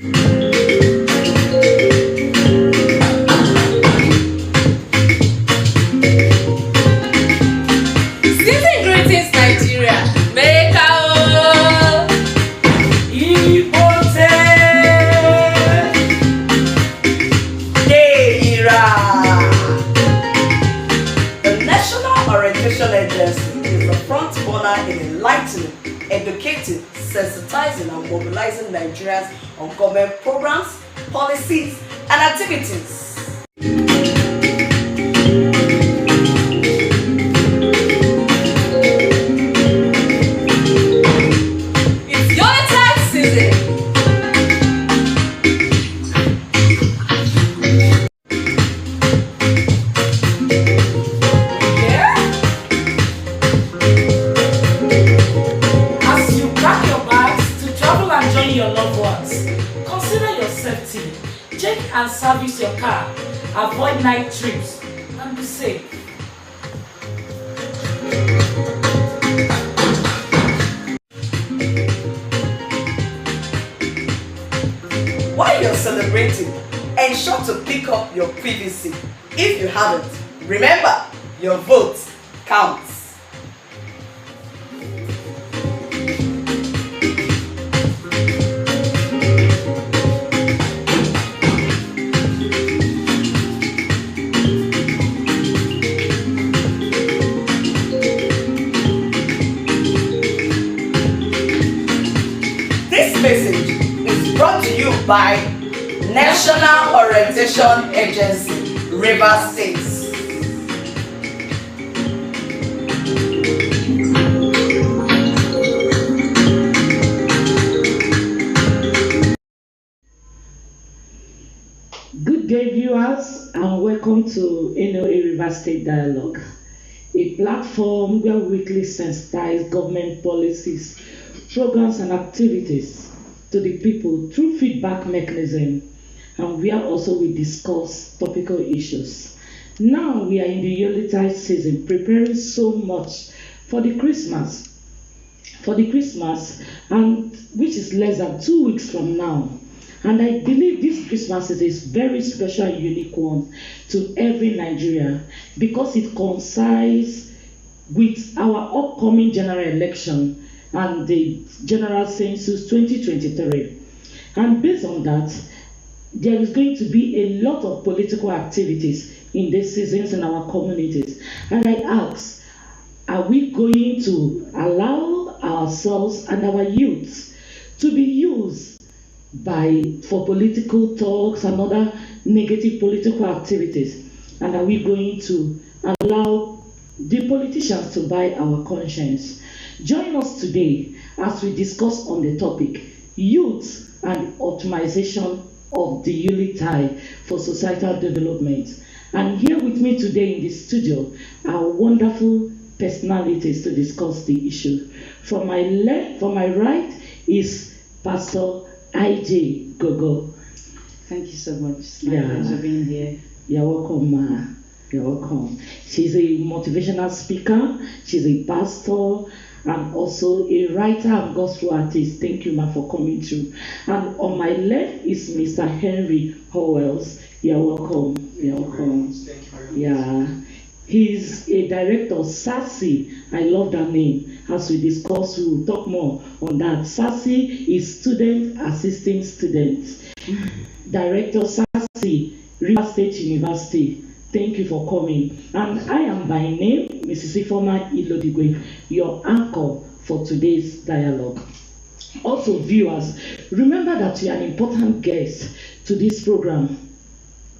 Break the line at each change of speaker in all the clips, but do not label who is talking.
Season greetings, Nigeria. Meka o.
Ibote Deira. The National Orientation Agency is the front runner in enlightening, educating, sensitizing and mobilizing Nigerians on government programs, policies and activities.
It's YULETIDE season.
Yeah?
As you pack your bags to travel and join your loved ones, consider your safety. Check and service your car. Avoid night trips and be safe.
While you're celebrating, ensure to pick up your PVC. If you haven't, remember, your vote counts. This message is brought to you by National Orientation Agency, Rivers State.
Good day, viewers, and welcome to NOA River State Dialogue, a platform where we weekly sensitize government policies, programs, and activities to the people through feedback mechanism, and where also we discuss topical issues. Now we are in the YULETIDE season, preparing so much for the Christmas, and which is less than 2 weeks from now. And I believe this Christmas is a very special and unique one to every Nigerian because it coincides with our upcoming general election and the general census 2023. And based on that, there is going to be a lot of political activities in these seasons in our communities. And I ask, are we going to allow ourselves and our youth to be used for political talks and other negative political activities? And are we going to allow the politicians to buy our conscience? Join us today as we discuss on the topic youth and optimization of the YULETIDE for societal development. And here with me today in the studio are wonderful personalities to discuss the issue. From my right is Pastor IJEOMA.
Thank you so much. It's my pleasure being here.
You're welcome, Ma. You're welcome. She's a motivational speaker, she's a pastor, and also a writer and gospel artist. Thank you, Ma, for coming through. And on my left is Mr. Henry HOWELLS. You're welcome. You're welcome.
Thank you very much.
Yeah. He's a director of SASI. I love that name. As we discuss, we will talk more on that. SASI is Student Assisting Students. Director SASI, River State University. Thank you for coming. And I am by name Mrs. Ifeoma Ilodigwe, your anchor for today's dialogue. Also, viewers, remember that you are an important guest to this program.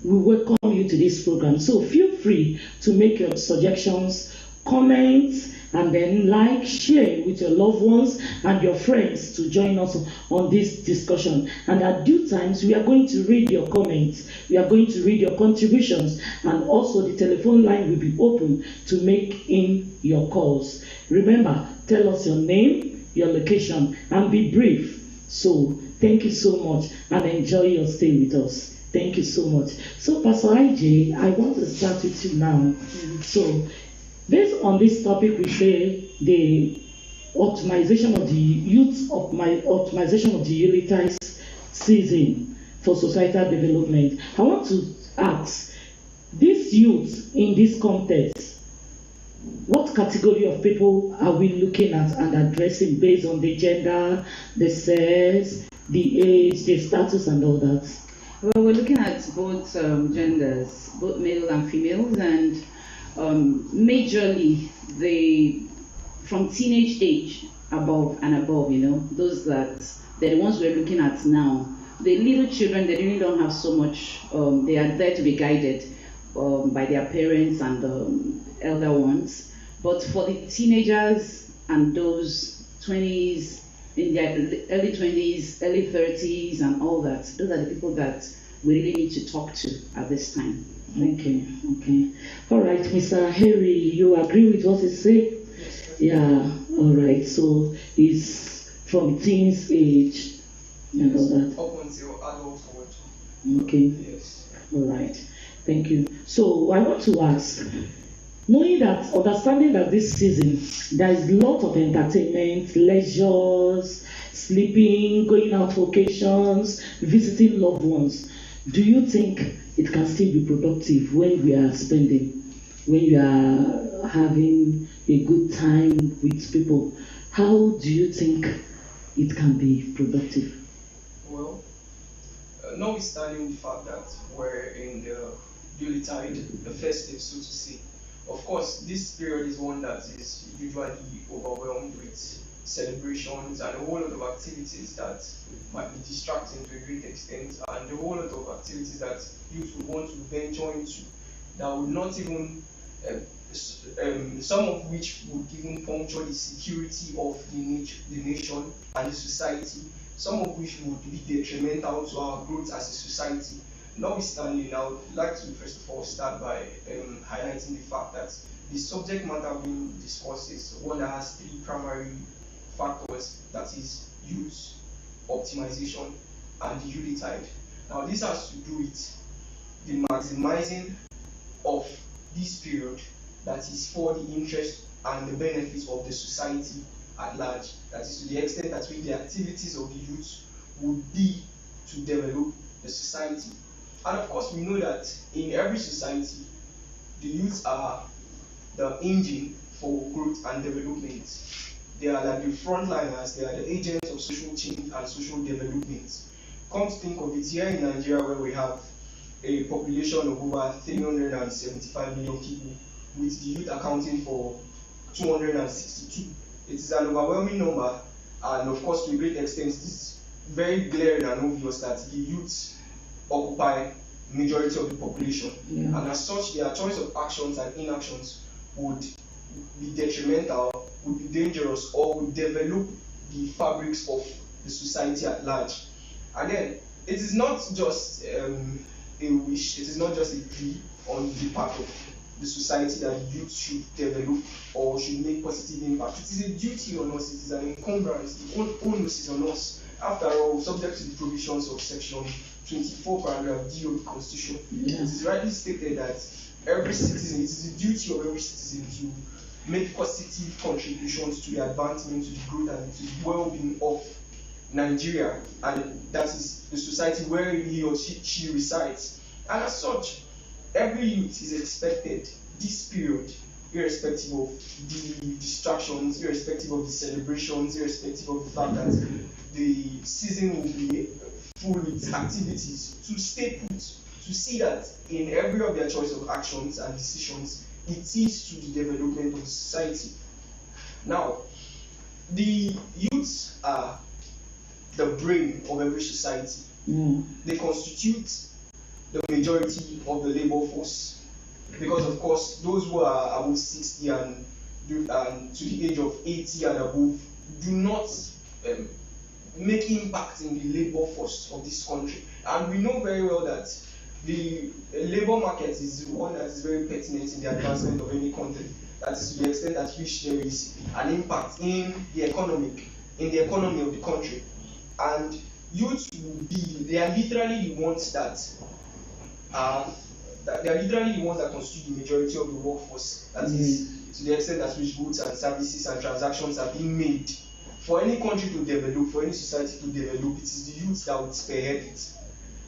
We welcome you to this program. So feel free to make your suggestions, comments, and then like, share with your loved ones and your friends to join us on this discussion. And at due times, we are going to read your comments, we are going to read your contributions, and also the telephone line will be open to make in your calls. Remember, tell us your name, your location, and be brief. So thank you so much and enjoy your stay with us. Thank you so much. So Pastor IJ, I want to start with you now. So based on this topic, we say the optimization of the youth, optimization of the YULETIDE season for societal development. I want to ask, these youth in this context, what category of people are we looking at and addressing based on the gender, the sex, the age, the status, and all that?
Well, we're looking at both genders, both male and females, and majorly from teenage age above and above, those that they're the ones we're looking at now. The little children, they really don't have so much, they are there to be guided by their parents and elder ones. But for the teenagers and those 20s, in their early 20s, early 30s, and all that, those are the people that we really need to talk to at this time.
Okay. All right, Mr. Harry, you agree with what he said? Yeah, all right. So it's from teens age and all that.
Up until adulthood.
Okay.
Yes.
All right. Thank you. So I want to ask, understanding that this season there is a lot of entertainment, leisures, sleeping, going out for occasions, visiting loved ones, do you think it can still be productive when we are having a good time with people? How do you think it can be productive?
Well, notwithstanding the fact that we're in the YULETIDE, the festive, so to say, of course, this period is one that is usually overwhelmed with celebrations and a whole lot of activities that might be distracting to a great extent, and a whole lot of activities that youth would want to venture into that would not even, some of which would even puncture the security of the nation and the society, some of which would be detrimental to our growth as a society. Notwithstanding, I would like to first of all start by highlighting the fact that the subject matter being discussed is one that has three primary factors, that is youth, optimization, and YULETIDE. Now this has to do with the maximizing of this period that is for the interest and the benefits of the society at large. That is to the extent that the activities of the youth would be to develop the society. And of course, we know that in every society, the youth are the engine for growth and development. They are like the frontliners, they are the agents of social change and social development. Come to think of it, here in Nigeria, where we have a population of over 375 million people, with the youth accounting for 262. It is an overwhelming number, and of course, to a great extent, it is very glaring and obvious that the youth occupy majority of the population, and as such their choice of actions and inactions would be detrimental, would be dangerous, or would develop the fabrics of the society at large. And then it is not just a wish, it is not just a plea on the part of the society that the youth should develop or should make positive impact. It is a duty on us, it is an encumbrance, the onus is on us. After all, subject to the provisions of section 24 paragraph D of the Constitution, it is rightly stated that every citizen, it is the duty of every citizen to make positive contributions to the advancement, to the growth, and to the well-being of Nigeria, and that is the society where he or she resides. And as such, every youth is expected this period, irrespective of the distractions, irrespective of the celebrations, irrespective of the fact that the season will be full with activities, to stay put, to see that in every of their choice of actions and decisions, it is to the development of society. Now, the youths are the brain of every society. They constitute the majority of the labor force, because of course those who are above 60 and to the age of 80 and above do not make impact in the labor force of this country. And we know very well that the labor market is one that is very pertinent in the advancement of any country. That is to the extent at which there is an impact in the economy of the country. And youth will be, they are literally the ones that constitute the majority of the workforce. That is to the extent at which goods and services and transactions are being made for any country to develop, for any society to develop, it is the youth that would spearhead it.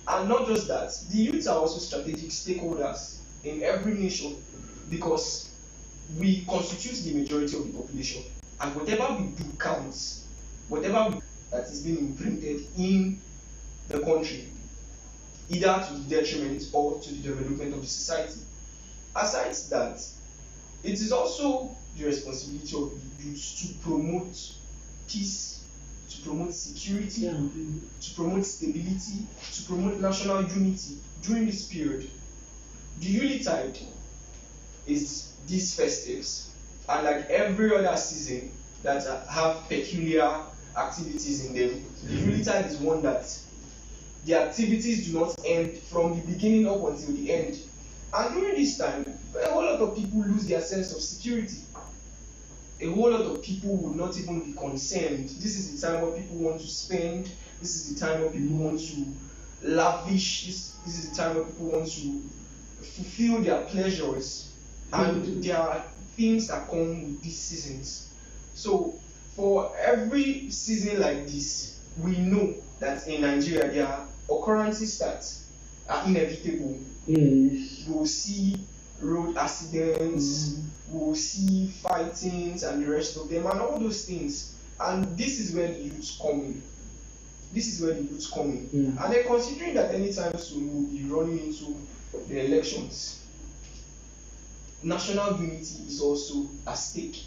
And not just that, the youths are also strategic stakeholders in every nation because we constitute the majority of the population. And whatever we do counts. That is being imprinted in the country, either to the detriment or to the development of the society. Aside that, it is also the responsibility of the youth to promote peace, to promote security, to promote stability, to promote national unity during this period. The YULETIDE is these festives, and like every other season that have peculiar activities in them, the YULETIDE is one that the activities do not end from the beginning up until the end. And during this time, a whole lot of people lose their sense of security. A whole lot of people will not even be concerned. This is the time where people want to spend. This is the time where people want to lavish. This is the time where people want to fulfill their pleasures. And there are things that come with these seasons. So for every season like this, we know that in Nigeria there are occurrences that are inevitable.
Yes.
We'll see road accidents, we'll see fightings and the rest of them and all those things. And this is where the youths come in. And then considering that anytime soon we'll be running into the elections, national unity is also at stake.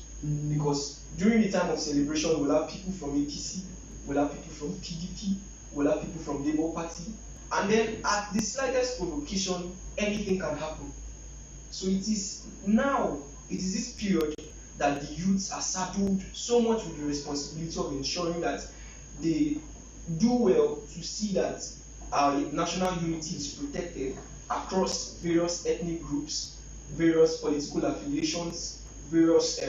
Because during the time of celebration, we'll have people from APC, we'll have people from PDP, we'll have people from Labour Party, and then at the slightest provocation, anything can happen. So it is this period that the youths are saddled so much with the responsibility of ensuring that they do well to see that our national unity is protected across various ethnic groups, various political affiliations, various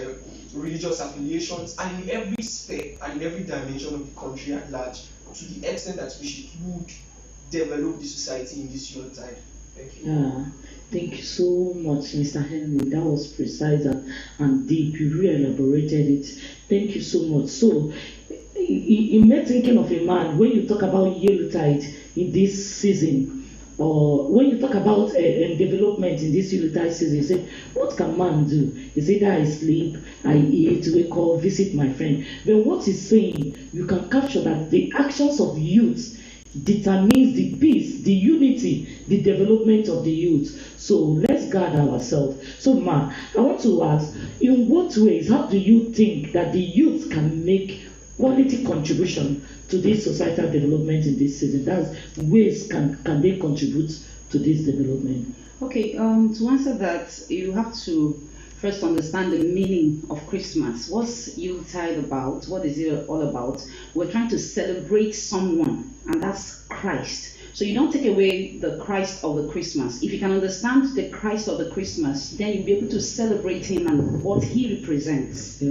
religious affiliations, and in every sphere and in every dimension of the country at large, to the extent that we would develop the society in this YULETIDE. Thank you.
Thank you so much, Mr. Henry. That was precise and deep. You really elaborated it. Thank you so much. So, it made thinking of a man when you talk about YULETIDE in this season, or when you talk about development in this YULETIDE season, you say, what can man do? He said, I sleep, I eat, wake up, visit my friend. But what he's saying, you can capture that the actions of youth determines the peace, the unity, the development of the youth. So let's guard ourselves. So Ma, I want to ask, in what ways, how do you think that the youth can make quality contribution to this societal development in this season? That's ways can they contribute to this development?
Okay, to answer that, you have to first understand the meaning of Christmas. What's YULETIDE about? What is it all about? We're trying to celebrate someone, and that's Christ. So you don't take away the Christ of the Christmas. If you can understand the Christ of the Christmas, then you'll be able to celebrate him and what he represents.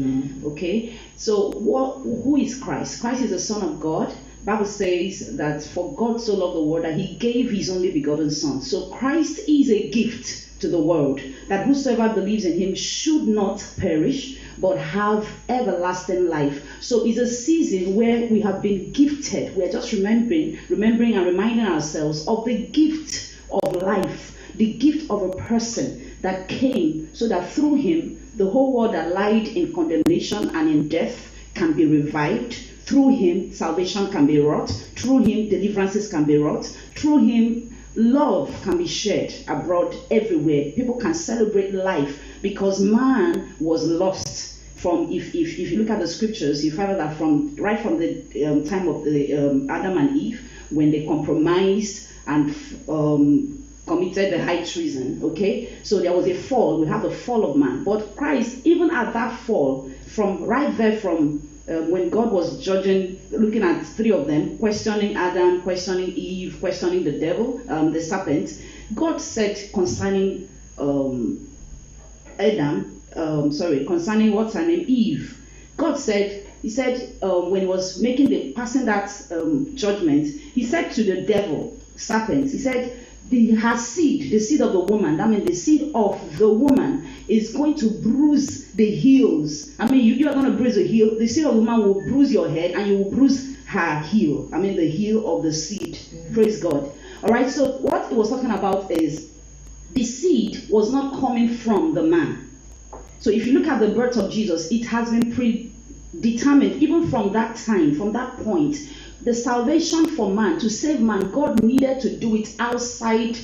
Okay? So who is Christ? Christ is the Son of God. Bible says that for God so loved the world that he gave his only begotten Son. So Christ is a gift to the world, that whosoever believes in him should not perish but have everlasting life. So it's a season where we have been gifted. We are just remembering and reminding ourselves of the gift of life, the gift of a person that came so that through him the whole world that lied in condemnation and in death can be revived. Through him salvation can be wrought. Through him deliverances can be wrought. Through him love can be shared abroad everywhere. People can celebrate life because man was lost. From if you look at the scriptures, you find that right from the time of the Adam and Eve, when they compromised and committed the high treason. Okay, so there was a fall. We have the fall of man. But Christ, even at that fall, from right there from when God was judging, looking at three of them, questioning Adam, questioning Eve, questioning the devil, the serpent, God said concerning concerning what's her name, Eve. God said, he said, when he was passing that judgment, he said to the devil, serpent, he said, her seed, the seed of the woman, that means the seed of the woman, is going to bruise the heels. I mean, you are going to bruise the heel. The seed of the woman will bruise your head, and you will bruise her heel. I mean, the heel of the seed. Praise God. All right, so what it was talking about is the seed was not coming from the man. So if you look at the birth of Jesus, it has been predetermined, even from that time, from that point. The salvation for man, to save man, God needed to do it outside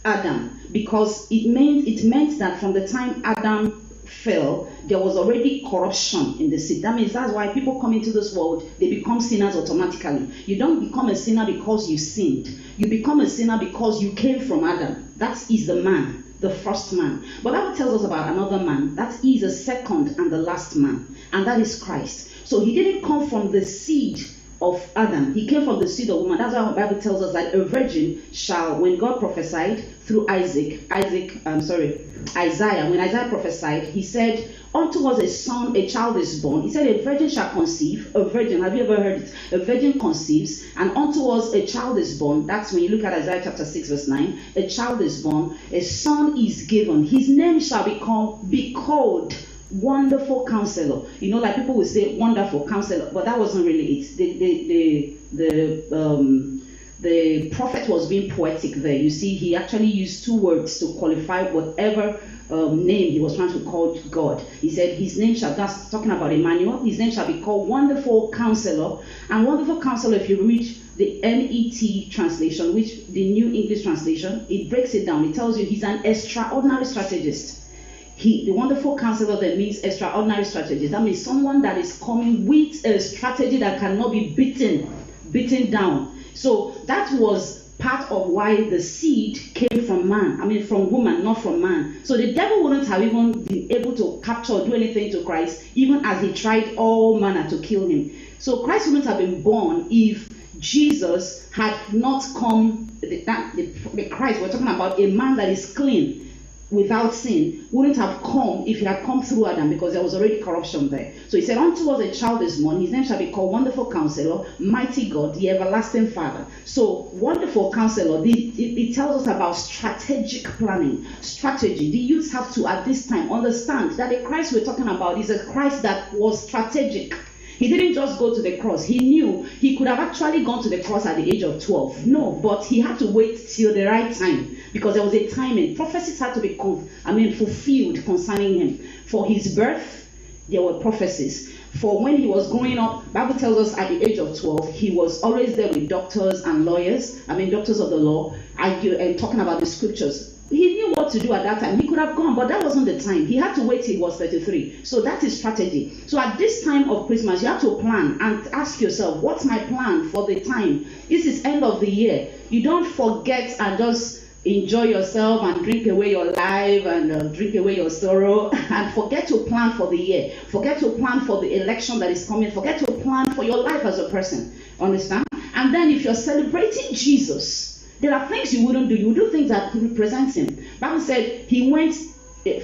Adam, because it meant that from the time Adam fell, there was already corruption in the seed. That means that's why people come into this world, they become sinners automatically. You don't become a sinner because you sinned. You become a sinner because you came from Adam. That is the man, the first man. But that tells us about another man. That is the second and the last man, and that is Christ. So he didn't come from the seed of Adam. He came from the seed of woman. That's why the Bible tells us that a virgin shall, when God prophesied through Isaiah, when Isaiah prophesied, he said, unto us a son, a child is born. He said, a virgin shall conceive. A virgin, have you ever heard it? A virgin conceives, and unto us a child is born. That's when you look at Isaiah chapter 6 verse 9. A child is born, a son is given. His name shall be called Wonderful Counselor. You know, like people will say Wonderful Counselor, but that wasn't really it. The prophet was being poetic there. You see, he actually used two words to qualify whatever name he was trying to call God. He said his name shall, that's talking about Emmanuel, his name shall be called Wonderful Counselor. And Wonderful Counselor, if you read the NET translation, which the New English translation, it breaks it down. It tells you he's an extraordinary strategist. The Wonderful Counselor that means extraordinary strategist. That means someone that is coming with a strategy that cannot be beaten down. So that was part of why the seed came from man. I mean, from woman, not from man. So the devil wouldn't have even been able to capture or do anything to Christ, even as he tried all manner to kill him. So Christ wouldn't have been born if Jesus had not come. The Christ, we're talking about a man that is clean, without sin, wouldn't have come if he had come through Adam, because there was already corruption there. So he said, unto us a child is born, his name shall be called Wonderful Counselor, Mighty God, the Everlasting Father. So Wonderful Counselor, it tells us about strategic planning, strategy. The youths have to, at this time, understand that the Christ we're talking about is a Christ that was strategic. He didn't just go to the cross. He knew he could have actually gone to the cross at the age of 12. No, but he had to wait till the right time, because there was a timing. Prophecies had to be fulfilled concerning him. For his birth, there were prophecies. For when he was growing up, Bible tells us at the age of 12, he was always there with doctors and lawyers, doctors of the law, and talking about the scriptures. He knew what to do at that time. He could have gone, but that wasn't the time. He had to wait till he was 33. So that is strategy. So at this time of Christmas, you have to plan and ask yourself, what's my plan for the time? This is end of the year. You don't forget and just enjoy yourself and drink away your life and drink away your sorrow, and forget to plan for the year. Forget to plan for the election that is coming. Forget to plan for your life as a person. Understand? And then if you're celebrating Jesus, there are things you wouldn't do. You would do things that represent him. Bible said he went,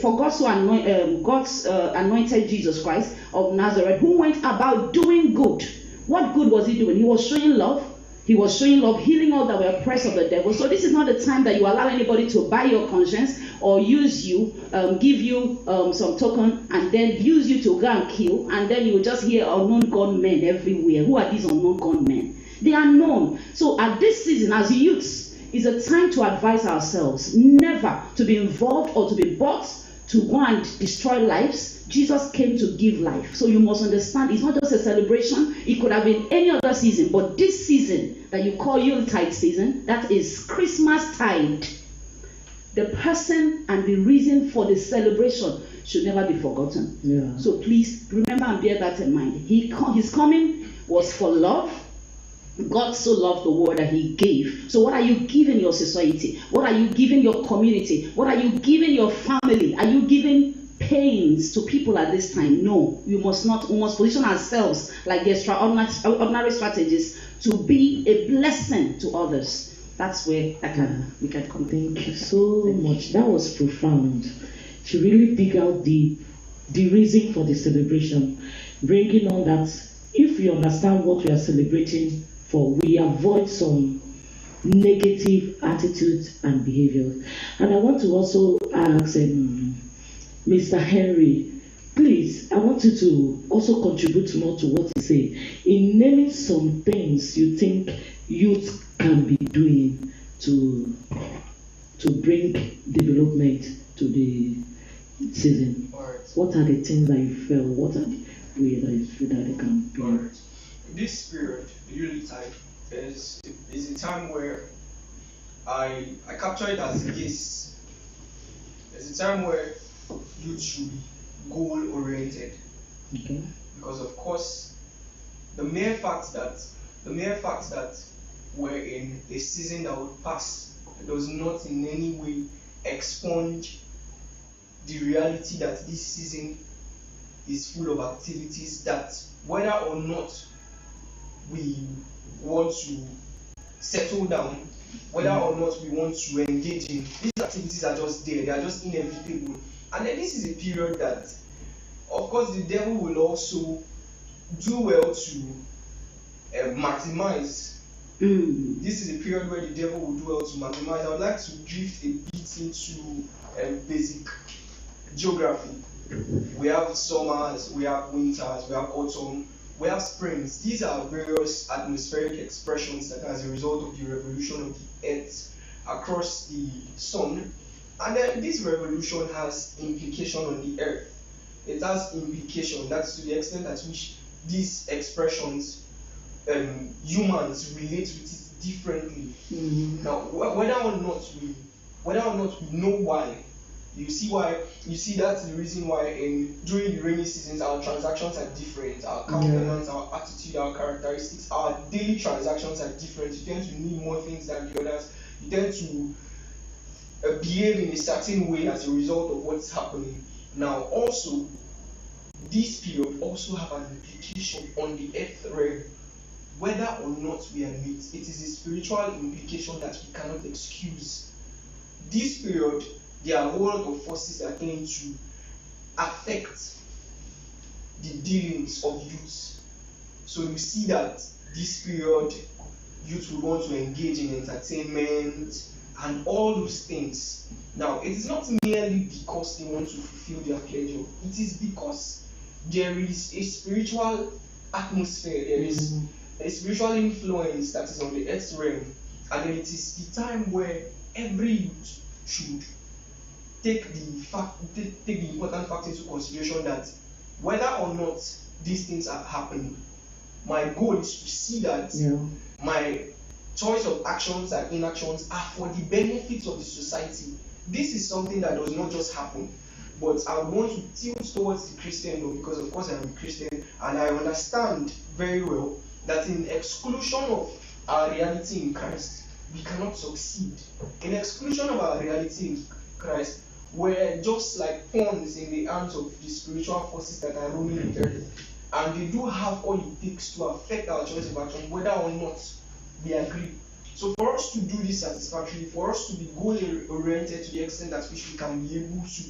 for God so anointed Jesus Christ of Nazareth, who went about doing good. What good was he doing? He was showing love. He was showing love, healing all that were oppressed of the devil. So this is not the time that you allow anybody to buy your conscience or use you, give you some token, and then use you to go and kill. And then you will just hear unknown gunmen everywhere. Who are these unknown gunmen? They are known. So at this season, as youths, is a time to advise ourselves never to be involved or to be bought to go and destroy lives. Jesus came to give life. So you must understand, it's not just a celebration. It could have been any other season, but this season that you call Yuletide season, that is Christmas tide. The person and the reason for the celebration should never be forgotten.
Yeah.
So please remember and bear that in mind. His coming was for love. God so loved the world that he gave. So what are you giving your society? What are you giving your community? What are you giving your family? Are you giving pains to people at this time? No, you must not. We must position ourselves like the extraordinary strategists to be a blessing to others. That's where we can come.
Thank you so much. That was profound. To really dig out the reason for the celebration, bringing on that if we understand what we are celebrating for, we avoid some negative attitudes and behaviors. And I want to also ask Mr. Henry, please, I want you to also contribute more to what you say in naming some things you think youth can be doing to bring development to the season.
Alright.
What are the things that you feel? What are the ways that you feel that they can be?
Alright. This period, the YULETIDE, is a time where I capture it as this. It's a time where youth should be goal oriented.
Okay.
Because of course the mere fact that we're in a season that would pass does not in any way expunge the reality that this season is full of activities that whether or not we want to settle down, whether or not we want to engage in, these activities are just there, they are just inevitable. And then this is a period that, of course, the devil will also do well to maximize. This is a period where the devil will do well to maximize. I would like to drift a bit into basic geography. We have summers, we have winters, we have autumn, we have springs. These are various atmospheric expressions that as a result of the revolution of the earth across the sun. And then this revolution has implication on the earth. It has implication, that's to the extent at which these expressions humans relate with it differently. Now, whether or not we know why, you see that's the reason why during the rainy seasons our transactions are different, our countenance, our attitude, our characteristics, our daily transactions are different. You tend to need more things than the others. You tend to behave in a certain way as a result of what's happening. Now, also, this period also have an implication on the earth realm. Whether or not we admit, it is a spiritual implication that we cannot excuse. This period, there are a whole lot of forces that tend to affect the dealings of youth. So you see that this period, youth will want to engage in entertainment and all those things. Now, it is not merely because they want to fulfill their pleasure. It is because there is a spiritual atmosphere, there is a spiritual influence that is on the earth realm, and then it is the time where every youth should take the important fact into consideration that whether or not these things are happening, my goal is to see that my choice of actions and inactions are for the benefit of the society. This is something that does not just happen, but I want to tilt towards the Christendom because of course I am a Christian and I understand very well that in exclusion of our reality in Christ, we cannot succeed. In exclusion of our reality in Christ, we're just like pawns in the hands of the spiritual forces that are roaming the earth. And they do have all it takes to affect our choice of action, whether or not we agree. So for us to do this satisfactorily, for us to be goal-oriented to the extent at which we can be able to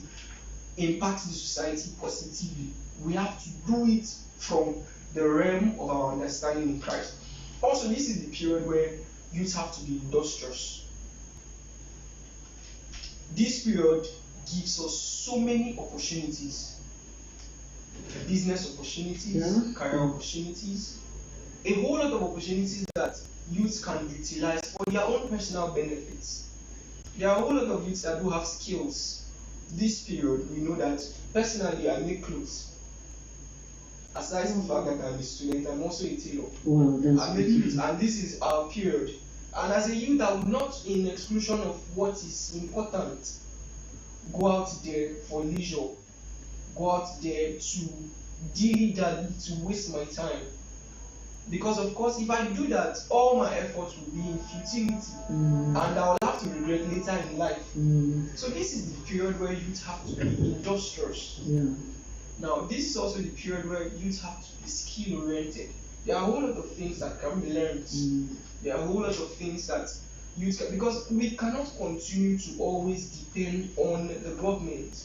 impact the society positively, we have to do it from the realm of our understanding in Christ. Also, this is the period where youth have to be industrious. This period gives us so many opportunities, business opportunities, career opportunities, a whole lot of opportunities that youth can utilize for their own personal benefits. There are a whole lot of youths that do have skills. This period, we know that personally I make clothes. Aside from the fact that I'm a student, I'm also a tailor.
Wow, that's
I make clothes, and this is our period. And as a youth, I would not, in exclusion of what is important, go out there for leisure, go out there to dilly-dally, to waste my time. Because of course, if I do that, all my efforts will be in futility, and I will have to regret later in life. So this is the period where youth have to be industrious. Now, this is also the period where youth have to be skill-oriented. There are a whole lot of things that can be learned. There are a whole lot of things that youth can, because we cannot continue to always depend on the government.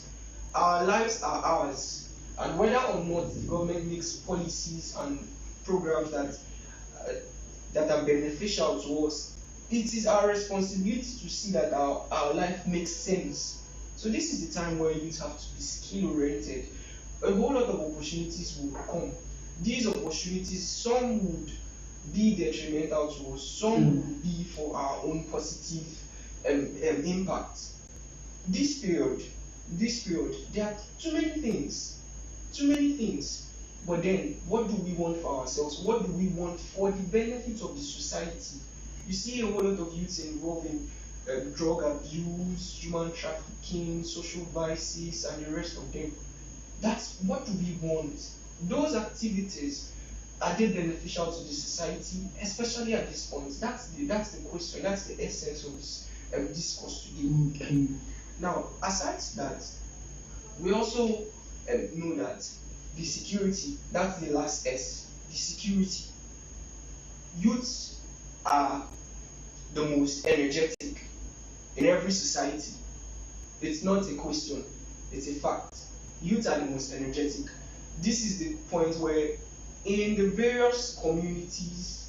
Our lives are ours, and whether or not the government makes policies and programs that are beneficial to us, it is our responsibility to see that our life makes sense. So this is the time where youth have to be skill oriented. A whole lot of opportunities will come. These opportunities, some would be detrimental to us, some would be for our own positive impact. This period, there are too many things. But then, what do we want for ourselves? What do we want for the benefit of the society? You see a whole lot of youths involved in drug abuse, human trafficking, social vices, and the rest of them. That's what do we want? Those activities, are they beneficial to the society, especially at this point? That's the question. That's the essence of this discourse today.
Okay.
Now, aside that, we also know that the security, that's the last S, the security. Youths are the most energetic in every society. It's not a question, it's a fact. Youths are the most energetic. This is the point where in the various communities,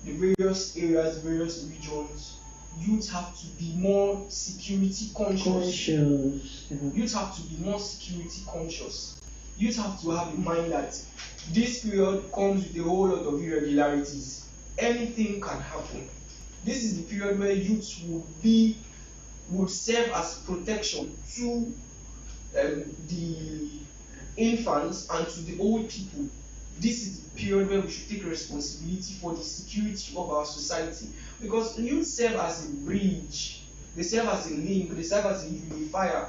the various areas, various regions, youth have to be more security conscious. Youth have to be more security conscious. Youth have to have in mind that this period comes with a whole lot of irregularities. Anything can happen. This is the period where youth would serve as protection to the infants and to the old people. This is the period where we should take responsibility for the security of our society, because youth serve as a bridge, they serve as a link, they serve as a unifier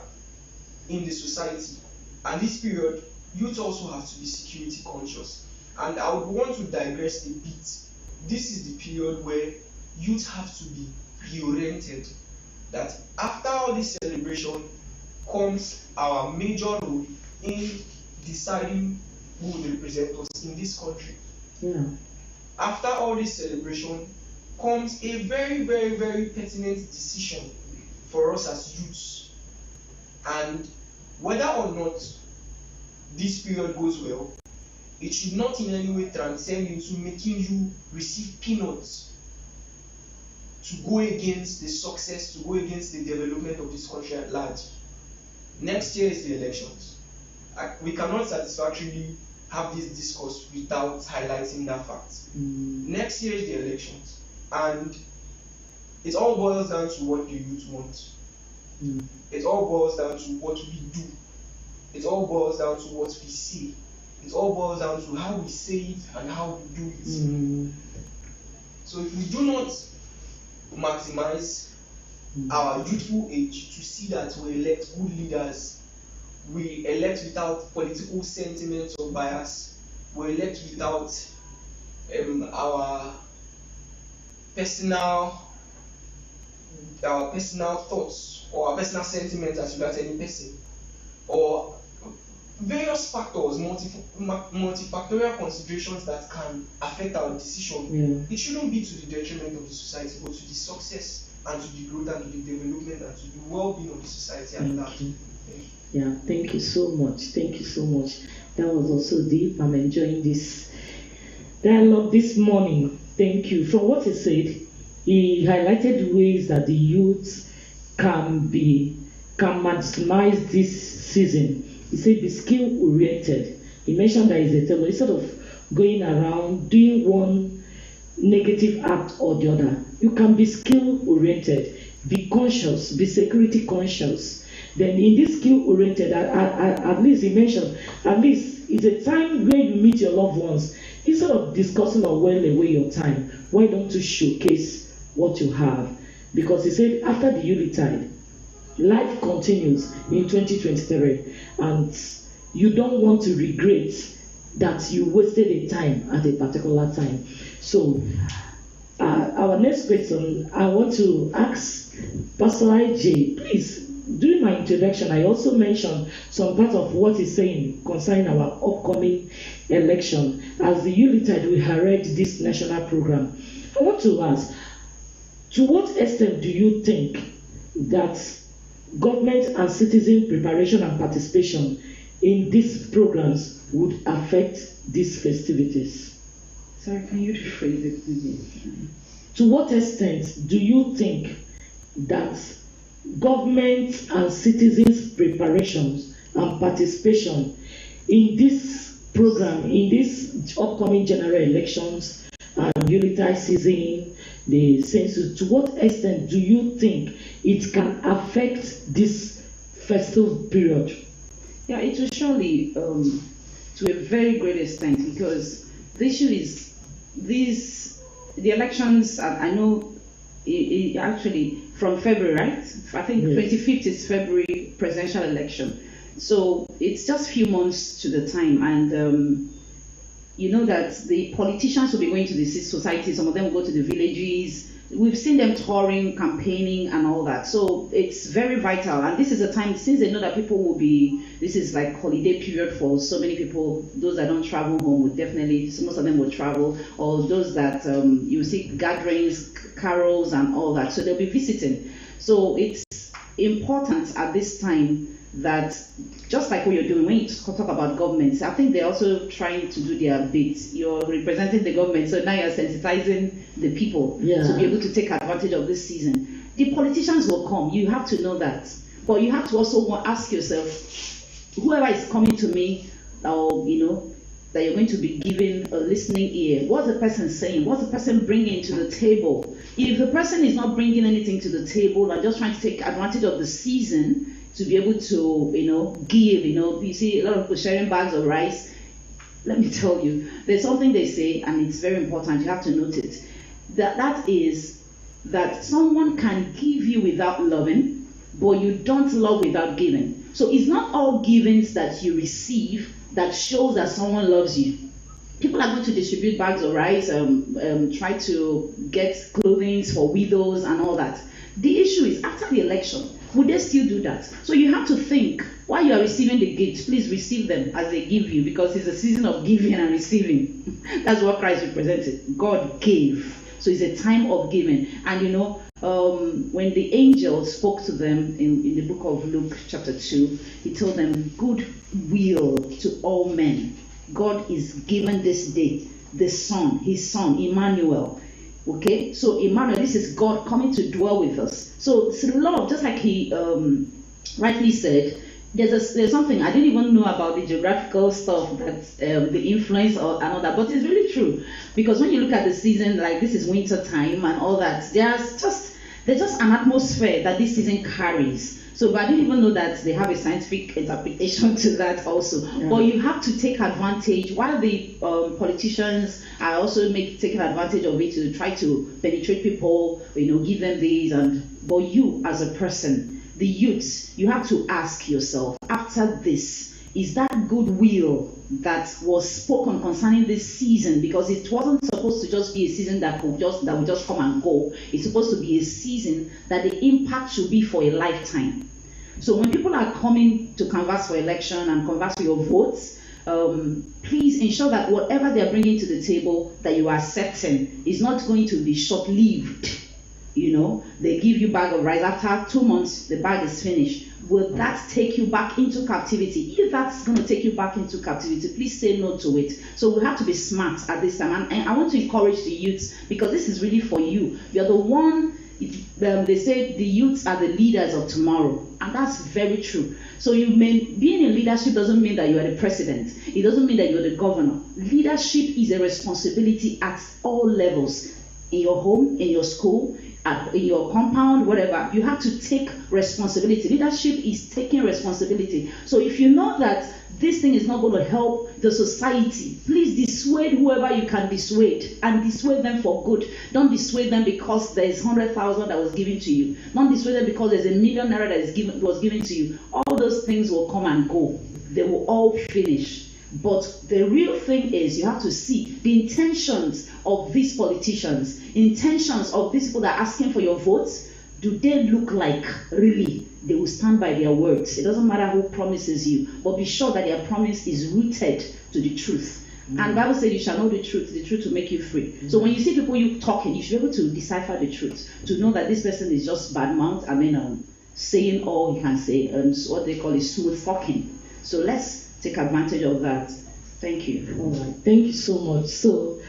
in the society. And this period, youth also have to be security conscious. And I would want to digress a bit. This is the period where youth have to be reoriented. That after all this celebration comes our major role in deciding who will represent us in this country.
Yeah.
After all this celebration comes a very, very, very pertinent decision for us as youths. And whether or not this period goes well, it should not in any way transcend into making you receive peanuts to go against the success, to go against the development of this country at large. Next year is the elections. We cannot satisfactorily have this discourse without highlighting that fact. Next year is the elections, and it all boils down to what the youth want. It all boils down to what we do. It all boils down to what we say. It all boils down to how we say it and how we do it. So if we do not maximize our youthful age to see that we elect good leaders, we elect without political sentiments or bias, we elect without our personal thoughts or our personal sentiments as regards any person, or various factors, multifactorial considerations that can affect our decision. It shouldn't be to the detriment of the society, but to the success and to the growth and to the development and to the well-being of the society at large.
Yeah, thank you so much. Thank you so much. That was also deep. I'm enjoying this dialogue this morning. Thank you. From what he said, he highlighted ways that the youth can maximize this season. He said be skill oriented. He mentioned that he's a tailor. Instead of going around doing one negative act or the other, you can be skill oriented, be conscious, be security conscious. Then in this skill oriented, at least he mentioned, at least it's a time where you meet your loved ones. Instead of discussing or while away your time, why don't you showcase what you have? Because he said after the YULETIDE, life continues in 2023, and you don't want to regret that you wasted a time at a particular time. So our next question, I want to ask Pastor IJ, please. During my introduction, I also mentioned some part of what he's saying concerning our upcoming election. As the YULETIDE, we heard this national program. I want to ask, to what extent do you think that government and citizen preparation and participation in these programs would affect these festivities?
Sorry, can you rephrase it, please?
to what extent do you think that government and citizens' preparations and participation in this program, in this upcoming general elections and YULETIDE season, the census, to what extent do you think it can affect this festive period?
Yeah, it will surely, to a very great extent, because the issue is the elections, I know, actually from February, right? I think 25th is February presidential election. So it's just a few months to the time, and you know that the politicians will be going to the society, some of them will go to the villages. We've seen them touring, campaigning, and all that. So it's very vital. And this is a time, since they know that people will be, this is like holiday period for so many people. Those that don't travel home would definitely, so most of them will travel, or those that you see gatherings, carols, and all that. So they'll be visiting. So it's important at this time that, just like what you're doing, when you talk about governments, I think they're also trying to do their bit. You're representing the government, so now you're sensitizing the people to be able to take advantage of this season. The politicians will come, you have to know that. But you have to also ask yourself, whoever is coming to me, or you know, that you're going to be giving a listening ear, what's the person saying? What's the person bringing to the table? If the person is not bringing anything to the table and just trying to take advantage of the season, to be able to, you know, give, you know, you see a lot of people sharing bags of rice. Let me tell you, there's something they say, and it's very important, you have to note it. That is that someone can give you without loving, but you don't love without giving. So it's not all givings that you receive that shows that someone loves you. People are going to distribute bags of rice, try to get clothing for widows and all that. The issue is, after the election, would they still do that? So you have to think, while you are receiving the gifts, please receive them as they give you, because it's a season of giving and receiving. That's what Christ represented. God gave. So it's a time of giving. And you know, when the angel spoke to them in the book of Luke chapter 2, he told them, good will to all men. God is given this day the Son, his Son, Emmanuel. Okay, so Emmanuel, this is God coming to dwell with us. So it's love, just like he rightly said. There's something I didn't even know about the geographical stuff, that the influence and all that, but it's really true, because when you look at the season, like this is winter time and all that, there's just an atmosphere that this season carries. So but I didn't even know that they have a scientific interpretation to that also. Yeah. But you have to take advantage, while the politicians are also taking advantage of it to try to penetrate people, you know, give them these, but you as a person, the youths, you have to ask yourself, after this, is that goodwill that was spoken concerning this season? Because it wasn't supposed to just be a season that would just come and go. It's supposed to be a season that the impact should be for a lifetime. So when people are coming to canvass for election and canvass for your votes, please ensure that whatever they are bringing to the table that you are accepting is not going to be short-lived. You know, they give you a bag of rice, after 2 months the bag is finished. Will that take you back into captivity? If that's going to take you back into captivity, please say no to it. So we have to be smart at this time. And I want to encourage the youths, because this is really for you. You're the one, they say the youths are the leaders of tomorrow. And that's very true. So being in leadership doesn't mean that you are the president. It doesn't mean that you're the governor. Leadership is a responsibility at all levels. In your home, in your school, in your compound, whatever, you have to take responsibility. Leadership is taking responsibility. So if you know that this thing is not going to help the society, please dissuade whoever you can dissuade, and dissuade them for good. Don't dissuade them because there's 100,000 that was given to you. Don't dissuade them because there's $1 million that was given to you. All those things will come and go. They will all finish. But the real thing is, you have to see the intentions of these politicians, intentions of these people that are asking for your votes. Do they look like really they will stand by their words? It doesn't matter who promises you, but be sure that their promise is rooted to the truth. And the Bible says you shall know the truth will make you free. So when you see people you talking, you should be able to decipher the truth, to know that this person is just badmouth, saying all he can say, what they call is smooth talking. So let's take advantage of that. Thank you.
All right. Thank you so much. So,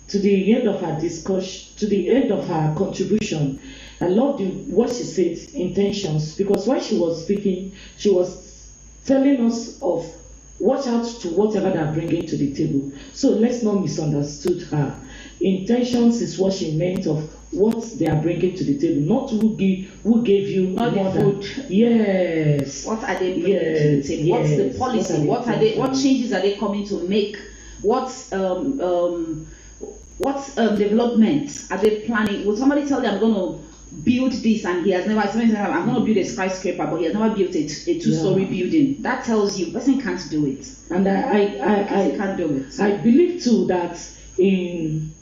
to the end of her discussion, to the end of her contribution. I loved what she said, intentions, because while she was speaking, she was telling us of watch out to whatever they are bringing to the table. So let's not misunderstood her. Intentions is what she meant of what they are bringing to the table, not who gave you
not
more
the
than.
food.
Yes.
What are they bringing to the table? What's the policy? What changes are they coming to make? What development are they planning? Will somebody tell them I'm going to build this and he has never, I'm going to build a skyscraper, but he has never built a two-story building? That tells you person can't do it. And I can't do it.
I believe too that in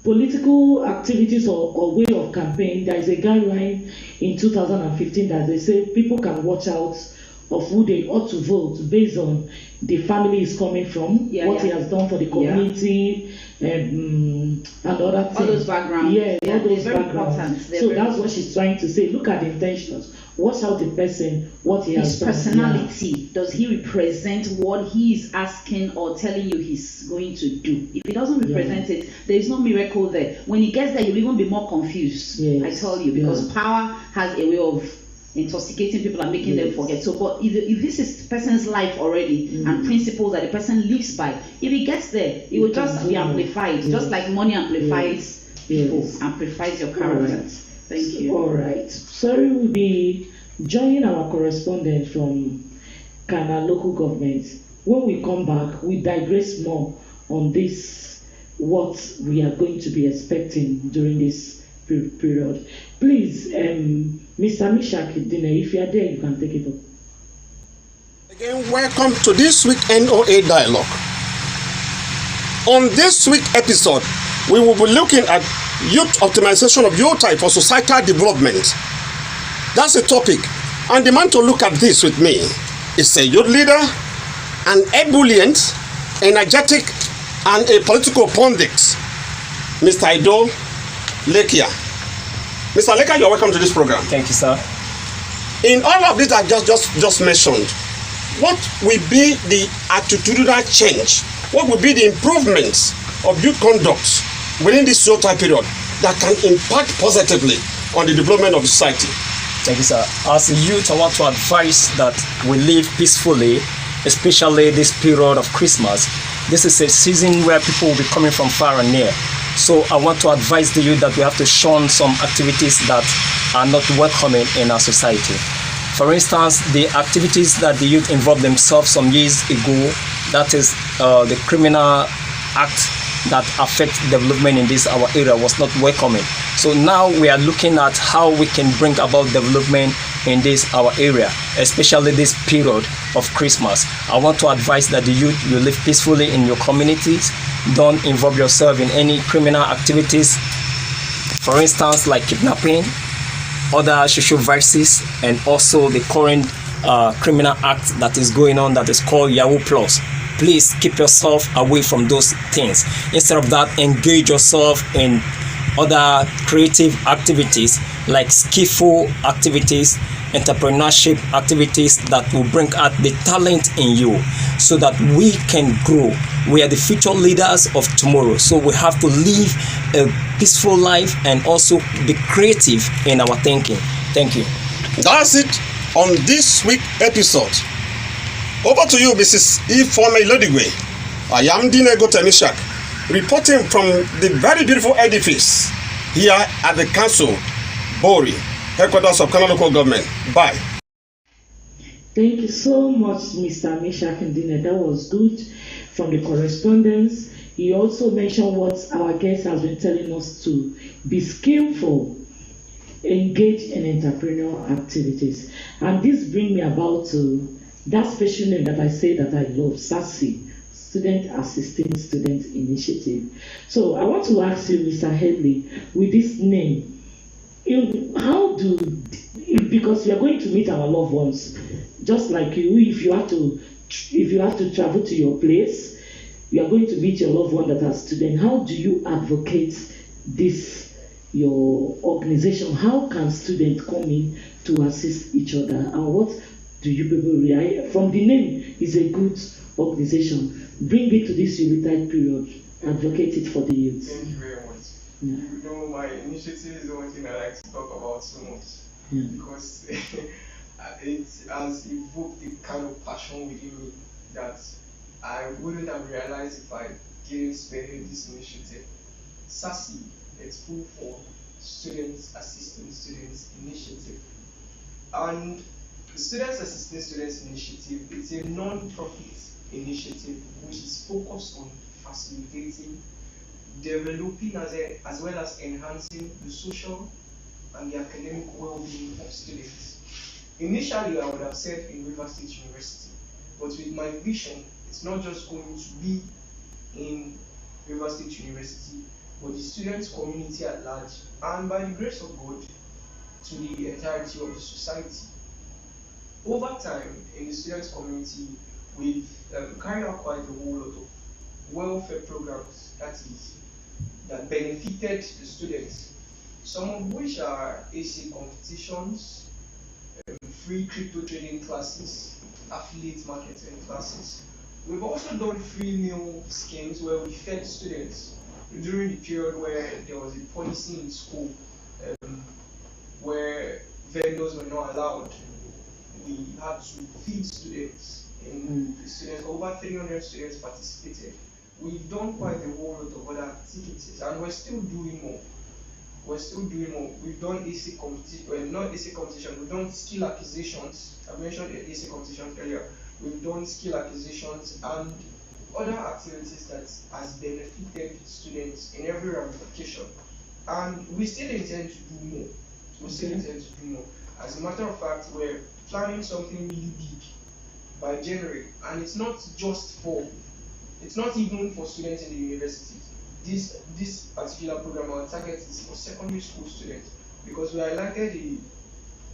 political activities or way of campaign, there is a guideline in 2015 that they say people can watch out of who they ought to vote based on the family is coming from, he has done for the community, and other things.
All those backgrounds.
All those backgrounds. So that's what
important.
she's trying to say. Look at the intentions. Watch out the person, what he has
His
done.
personality, does he represent what he is asking or telling you he's going to do? If he doesn't represent it, there is no miracle there. When he gets there, you'll even be more confused. I tell you, because power has a way of intoxicating people and making them forget. So, but if this is the person's life already and principles that the person lives by, if he gets there, it will just be amplified, just like money amplifies people, amplifies your character. Thank you.
All right. Sorry, we'll be joining our correspondent from Kana local government. When we come back, we digress more on this, what we are going to be expecting during this period. Please, Mr. Mishak Dine, if you are there, you can take it up.
Again, welcome to this week NOA Dialogue. On this week episode, we will be looking at youth optimization of YULETIDE for societal development. That's the topic. And the man to look at this with me is a youth leader, an ebullient, energetic, and a political pundit, Mr. Ido Lekia. Mr. Lekia, you're welcome to this program.
Thank you, sir.
In all of this I just mentioned, what will be the attitudinal change? What will be the improvements of youth conduct within this YULETIDE period that can impact positively on the development of the society?
Thank you, sir. As a youth, I want to advise that we live peacefully, especially this period of Christmas. This is a season where people will be coming from far and near. So I want to advise the youth that we have to shun some activities that are not welcoming in our society. For instance, the activities that the youth involved themselves some years ago, that is the criminal act that affect development in this our area, was not welcoming. So now we are looking at how we can bring about development in this our area, especially this period of Christmas. I want to advise that the youth, you live peacefully in your communities. Don't involve yourself in any criminal activities, for instance like kidnapping, other social vices, and also the current criminal act that is going on that is called Yahoo Plus. Please keep yourself away from those things. Instead of that, engage yourself in other creative activities like skillful activities, entrepreneurship activities that will bring out the talent in you so that we can grow. We are the future leaders of tomorrow, so we have to live a peaceful life and also be creative in our thinking. Thank you.
That's it on this week episode. Over to you, Mrs. Ifome Lodigwe. I am Dinego Temishak, reporting from the very beautiful edifice here at the council, Bori, headquarters of Kana local government. Bye.
Thank you so much, Mr. Mishak Ndine. That was good from the correspondence. He also mentioned what our guest has been telling us to be skillful, engage in entrepreneurial activities. And this brings me about to that special name that I say that I love, SASI, Student Assisting Student Initiative. So I want to ask you, Mr. Headley, with this name, because we are going to meet our loved ones, just like you, if you have to travel to your place, you are going to meet your loved one that are student. How do you advocate this, your organization? How can students come in to assist each other? And what do you people react? From the name, is a good organization. Bring it to this YULETIDE period. advocate it for the youth.
Thank you very much.
Yeah.
You know, my initiative is the one thing I like to talk about so much
Yeah.
because it has evoked the kind of passion within me that I wouldn't have realized if I didn't spearhead this initiative. SASI, it's full for Students Assisting Students Initiative. And the Students Assisting Students Initiative, it's a non-profit initiative which is focused on facilitating, developing as well as enhancing the social and the academic well-being of students. Initially, I would have said in River State University, but with my vision, it's not just going to be in River State University, but the students' community at large, and by the grace of God, to the entirety of the society. Over time, in the students' community, we've carried out quite a whole lot of welfare programs, that benefited the students, some of which are AC competitions, free crypto trading classes, affiliate marketing classes. We've also done free meal schemes where we fed students during the period where there was a policy in school where vendors were not allowed. We had to feed students, and the students, over 300 students participated. We've done quite a whole lot of other activities, and we're still doing more. We've done AC competition, well, not AC competition, we've done skill acquisitions. I mentioned the AC competition earlier. We've done skill acquisitions and other activities that has benefited students in every ramification. And we still intend to do more. As a matter of fact, we're planning something really big by January, and it's not even for students in the university. This particular program, our target is for secondary school students, because we highlighted a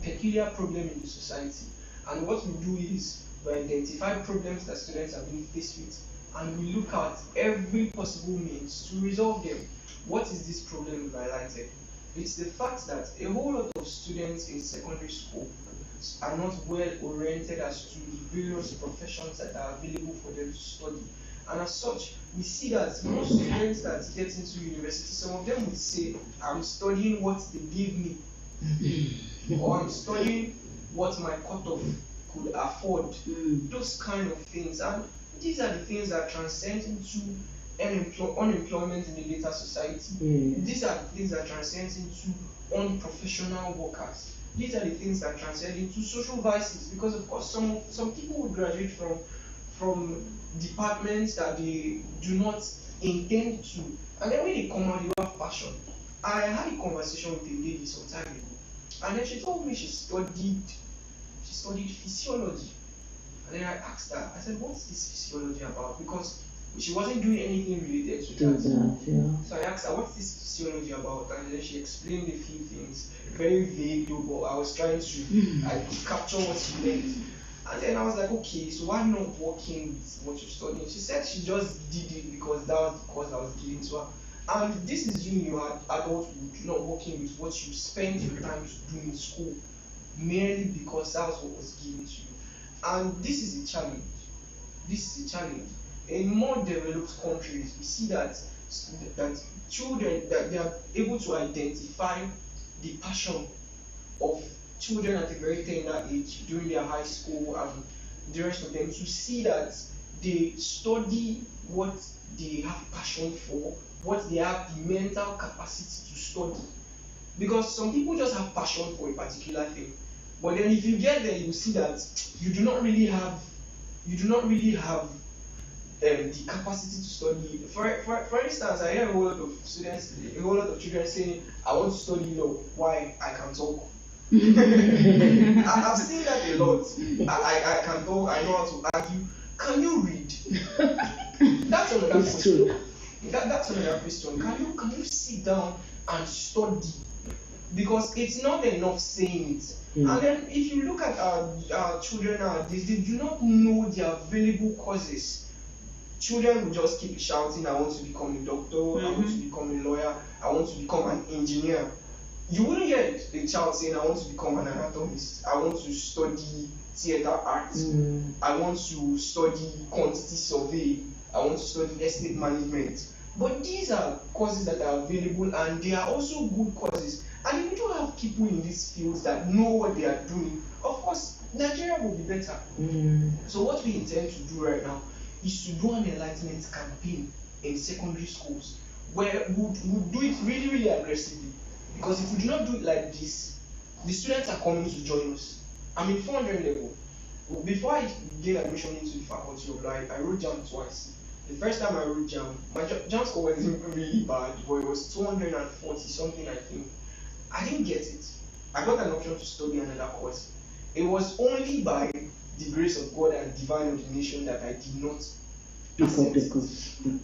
peculiar problem in the society. And what we do is we identify problems that students are being faced with, and we look at every possible means to resolve them. What is this problem we've highlighted? It's the fact that a whole lot of students in secondary school are not well oriented as to the various professions that are available for them to study. And as such, we see that most students that get into university, some of them would say, I'm studying what they gave me, or I'm studying what my cutoff could afford. Those kind of things. And these are the things that transcend into unemployment in the later society. These are the things that transcend into unprofessional workers. These are the things that transcend into social vices, because of course some people would graduate from departments that they do not intend to, and then when they come out, they have passion. I had a conversation with a lady some time ago, and then she told me she studied physiology. And then I asked her, I said, what's this physiology about? Because she wasn't doing anything related to that. So I asked her, what's this physiology about? And then she explained a few things, very vague though, but I was trying to capture what she meant. And then I was like, okay, so why not working with what you're studying? She said she just did it because that was the course I was giving to her. And this is you in your adulthood, not working with what you spent your time to do in school, merely because that was what was given to you. And this is a challenge. In more developed countries, we see that children, that they are able to identify the passion of children at a very tender age during their high school and the rest of them, to see that they study what they have passion for, what they have the mental capacity to study. Because some people just have passion for a particular thing, but then if you get there, you see that you do not really have the capacity to study. For instance, I hear a whole lot of children saying, I want to study law. Why? I can talk. I've seen that a lot. I can talk, I know how to argue. Can you read? That's another question. That's another question. Can you sit down and study? Because it's not enough saying it. And then if you look at our children nowadays, they do not know the available courses. Children will just keep shouting, I want to become a doctor, I want to become a lawyer, I want to become an engineer. You wouldn't get a child saying, I want to become an anatomist, I want to study theater arts, I want to study quantity survey, I want to study estate management. But these are courses that are available, and they are also good courses. And if you don't have people in these fields that know what they are doing, of course, Nigeria will be better. So what we intend to do right now is to do an enlightenment campaign in secondary schools, where we'll do it really, really aggressively. Because if we do not do it like this, the students are coming to join us. I'm in 400 level. Before I gained admission into the faculty of law, I wrote JAM twice. The first time I wrote JAM, my JAM score wasn't really bad, but it was 240 something, I think. I didn't get it. I got an option to study another course. It was only by the grace of God and divine ordination that I did not accept it.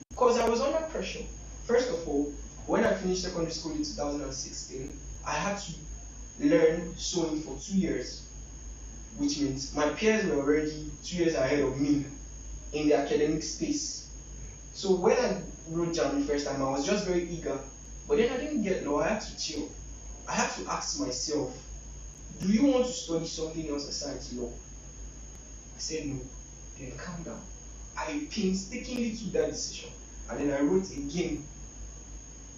Because I was under pressure. First of all, when I finished secondary school in 2016, I had to learn sewing for 2 years, which means my peers were already 2 years ahead of me in the academic space. So when I wrote JAM the first time, I was just very eager. But then I didn't get law. I had to chill. I had to ask myself, do you want to study something else besides law? I said no. Then calm down. I painstakingly took that decision. And then I wrote again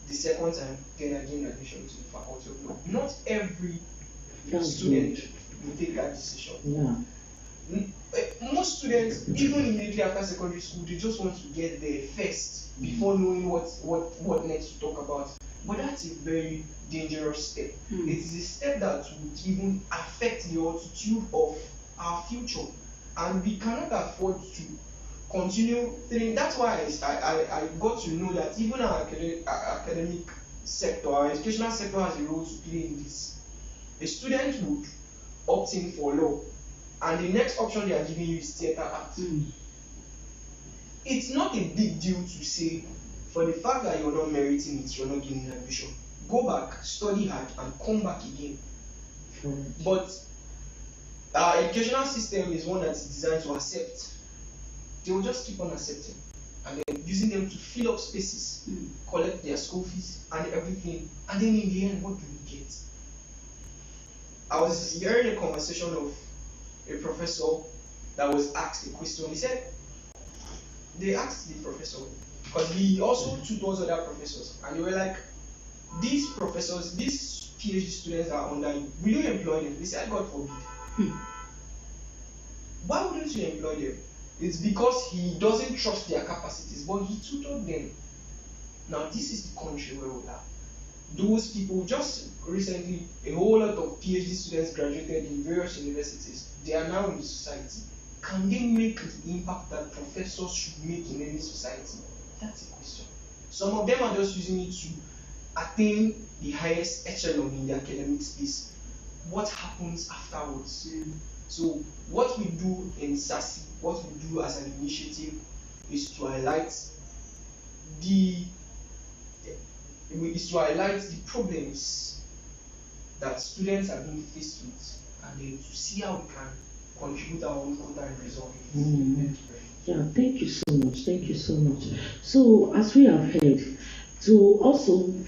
the second time, then I gained admission to the faculty of law. Not every student will take that decision. Most students, even immediately after secondary school, they just want to get there first before knowing what next to talk about. But that's a very dangerous step. It is a step that would even affect the altitude of our future, and we cannot afford to continue thinking. That's why I got to know that even our academic sector, our educational sector, has a role to play in this. A student would opt in for law, and the next option they are giving you is theatre arts. It's not a big deal to say, for the fact that you're not meriting it, you're not getting admission. Go back, study hard, and come back again. But our educational system is one that's designed to accept. They will just keep on accepting, and then using them to fill up spaces, collect their school fees and everything. And then in the end, what do we get? I was hearing a conversation of a professor that was asked a question. He said, they asked the professor, because he also tutors other professors, and they were like, these professors, these PhD students that are under you, will you employ them? They said, God forbid. Why wouldn't you employ them? It's because he doesn't trust their capacities, but he tutored them. Now, this is the country where we are. Those people, just recently, a whole lot of PhD students graduated in various universities. They are now in the society. Can they make the impact that professors should make in any society? That's a question. Some of them are just using it to attain the highest echelon in the academic space. What happens afterwards? So what we do in SASI, what we do as an initiative, is to highlight the problems that students are being faced with, and then to see how we can contribute our own quota and resolve it.
Yeah, thank you so much. Thank you so much. So, as we have heard, to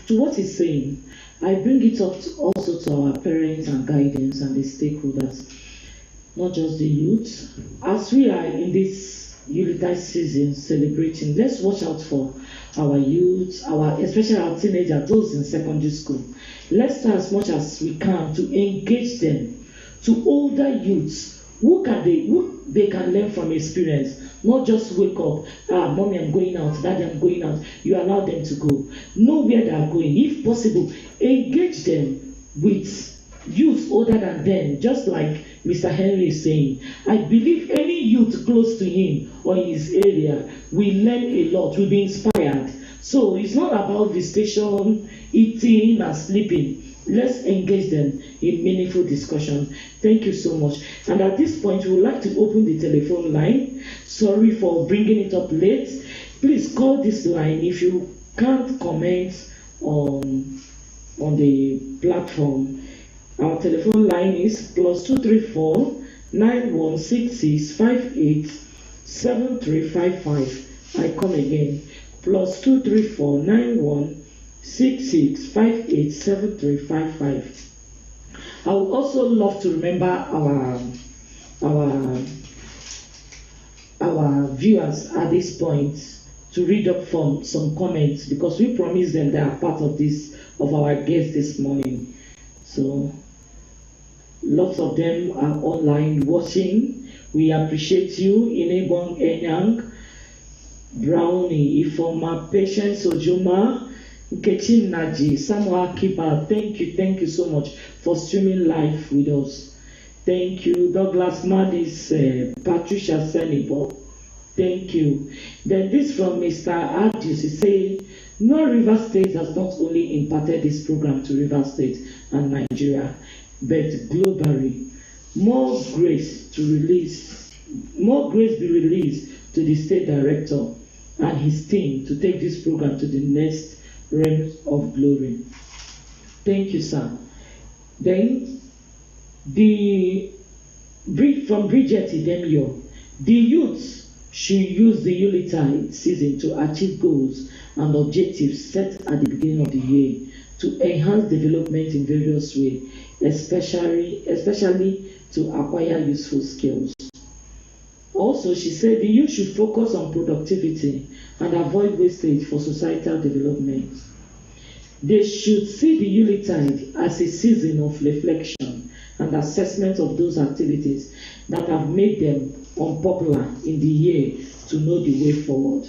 what he's saying, I bring it up also to our parents and guidance and the stakeholders, not just the youth. As we are in this YULETIDE season celebrating, let's watch out for our youth, especially our teenagers, those in secondary school. Let's try as much as we can to engage them, to older youths who they can learn from experience, not just wake up, mommy, I'm going out, daddy, I'm going out. You allow them to go. Know where they are going. If possible, engage them with youth older than them, just like Mr. Henry is saying. I believe any youth close to him or in his area will learn a lot, will be inspired. So it's not about visitation, eating and sleeping. Let's engage them in meaningful discussion. Thank you so much. And at this point, we would like to open the telephone line. Sorry for bringing it up late. Please call this line if you can't comment on the platform. Our telephone line is +234 9166 587355. I come again. +234 9166 587355. I would also love to remember our viewers at this point to read up from some comments because we promised them they are part of our guest this morning. So lots of them are online watching. We appreciate you, Inebong Enyang, Brownie, Ifoma, Patience Ojuma, Nkechi Naji, Samuel Kiba. Thank you so much for streaming live with us. Thank you, Douglas Madis, Patricia Senibo. Thank you. Then this from Mr. Adius, he said, No, River State has not only imparted this program to River State and Nigeria, but globally. More grace be released to the state director and his team to take this program to the next realm of glory. Thank you, sir. Then from Bridget Idemio, the youth should use the YULETIDE season to achieve goals and objectives set at the beginning of the year to enhance development in various ways, especially to acquire useful skills. Also, she said the youth should focus on productivity and avoid wastage for societal development. They should see the YULETIDE as a season of reflection and assessment of those activities that have made them unpopular in the year to know the way forward.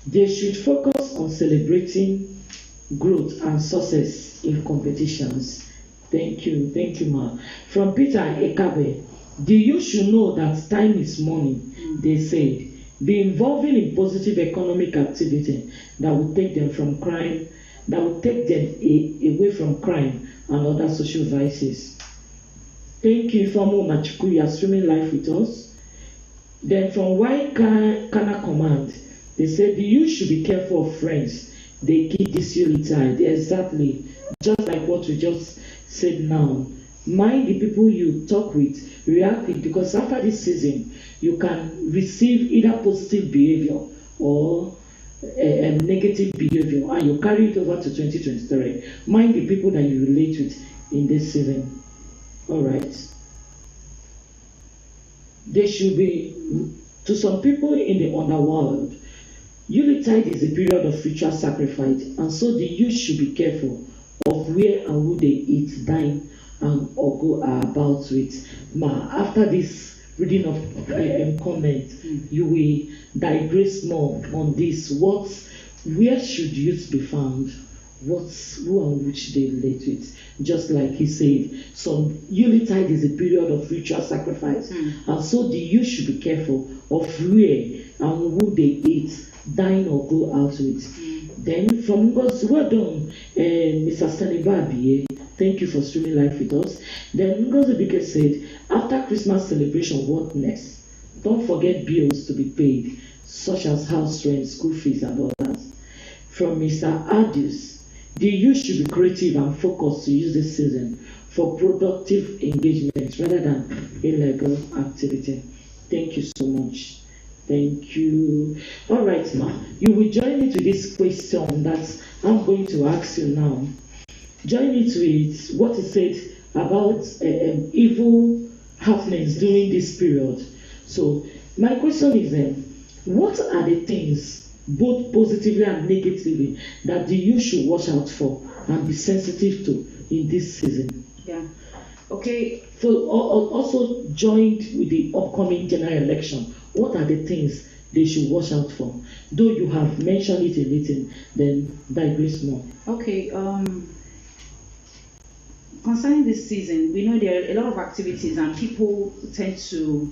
They should focus on celebrating growth and success in competitions. Thank you, ma. From Peter Ekabe, the youth should know that time is money, they said. Be involving in positive economic activity that will take them from crime, that will take them away from crime and other social vices. Thank you, Ifeoma Machuku, you are streaming live with us. Then from Y Kana Command, they said the youth should be careful of friends. They keep this YULETIDE. Exactly, just like what we just said now. Mind the people you talk with, react with, because after this season, you can receive either positive behavior or negative behavior, and you carry it over to 2023. Mind the people that you relate with in this season. All right. There should be, to some people in the underworld, YULETIDE is a period of ritual sacrifice, and so the youth should be careful of where and who they eat, dine, and or go about with. After this reading of comment, you will digress more on this. Where should youth be found? Who and which they relate with? Just like he said, some YULETIDE is a period of ritual sacrifice, and so the youth should be careful of where and who they eat, dine or go out with. Then from God's well done, Mr. Stanibabi, thank you for streaming live with us. Then Ngozi Bike said, after Christmas celebration, what next? Don't forget bills to be paid, such as house rent, school fees, and others. From Mr. Adius, the youth should be creative and focused to use this season for productive engagement rather than illegal activity. Thank you so much. Thank you. All right, ma. You will join me to this question that I'm going to ask you now. Join me to it, what is said about evil happenings during this period. So, my question is, what are the things, both positively and negatively, that the youth should watch out for and be sensitive to in this season?
Yeah. Okay.
So, also joined with the upcoming general election, what are the things they should watch out for? Though you have mentioned it a little, then digress more.
Okay. Concerning this season, we know there are a lot of activities and people tend to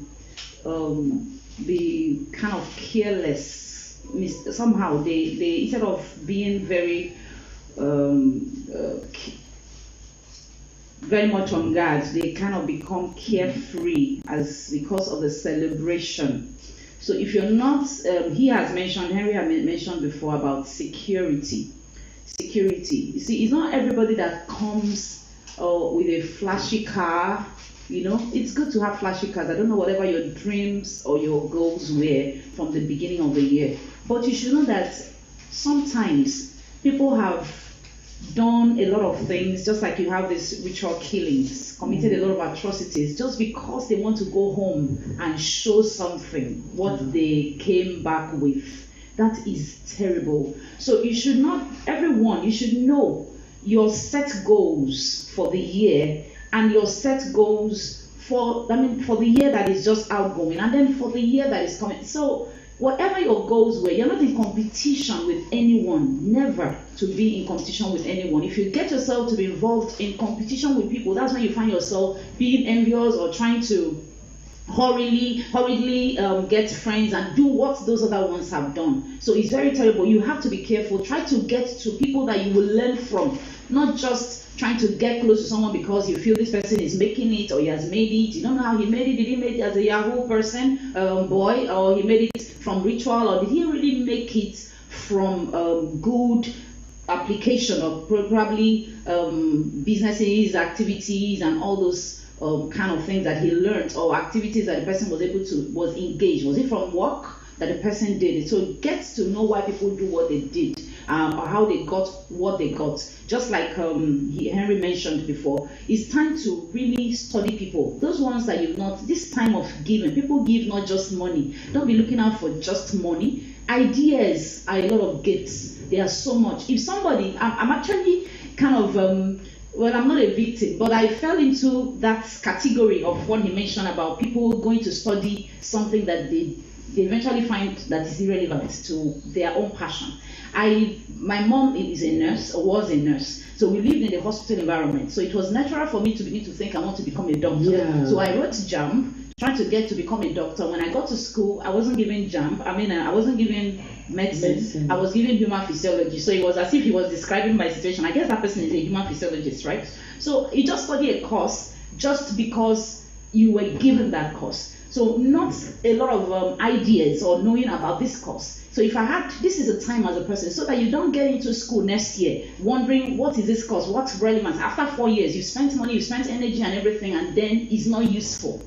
be kind of careless. Somehow they instead of being very very much on guard, they kind of become carefree because of the celebration. So if you're not, Henry has mentioned before about security. You see, it's not everybody that comes with a flashy car. You know, it's good to have flashy cars. I don't know whatever your dreams or your goals were from the beginning of the year, but you should know that sometimes people have done a lot of things, just like you have these ritual killings, committed a lot of atrocities, just because they want to go home and show something, what they came back with. That is terrible. So you should not, everyone, you should know your set goals for the year and your set goals for the year that is just outgoing and then for the year that is coming. So whatever your goals were, you're not in competition with anyone. Never to be in competition with anyone. If you get yourself to be involved in competition with people, that's when you find yourself being envious or trying to hurriedly get friends and do what those other ones have done. So it's very terrible. You have to be careful. Try to get to people that you will learn from, not just trying to get close to someone because you feel this person is making it or he has made it. You don't know how he made it. Did he make it as a Yahoo person, boy, or he made it from ritual, or did he really make it from good application of probably businesses, activities, and all those kind of things that he learned, or activities that the person was engaged. Was it from work that the person did it? So get to know why people do what they did, or how they got what they got. Just like Henry mentioned before, it's time to really study people. Those ones that you've not, this time of giving, people give not just money. Don't be looking out for just money. Ideas are a lot of gifts. There are so much. If somebody, I'm actually kind of, well, I'm not a victim, but I fell into that category of what he mentioned about people going to study something that they eventually find that is irrelevant to their own passion. My mom is a nurse, or was a nurse, so we lived in the hospital environment. So it was natural for me to begin to think I want to become a doctor. Yeah. So I wrote JAMB, trying to get to become a doctor. When I got to school, I wasn't given JAMB. I wasn't given medicine. I was given human physiology. So it was as if he was describing my situation. I guess that person is a human physiologist, right? So you just study a course just because you were given that course. So not a lot of ideas or knowing about this course. So if I had, this is a time as a person, so that you don't get into school next year wondering what is this course, what's relevant. After 4 years, you spent money, you spent energy and everything, and then it's not useful.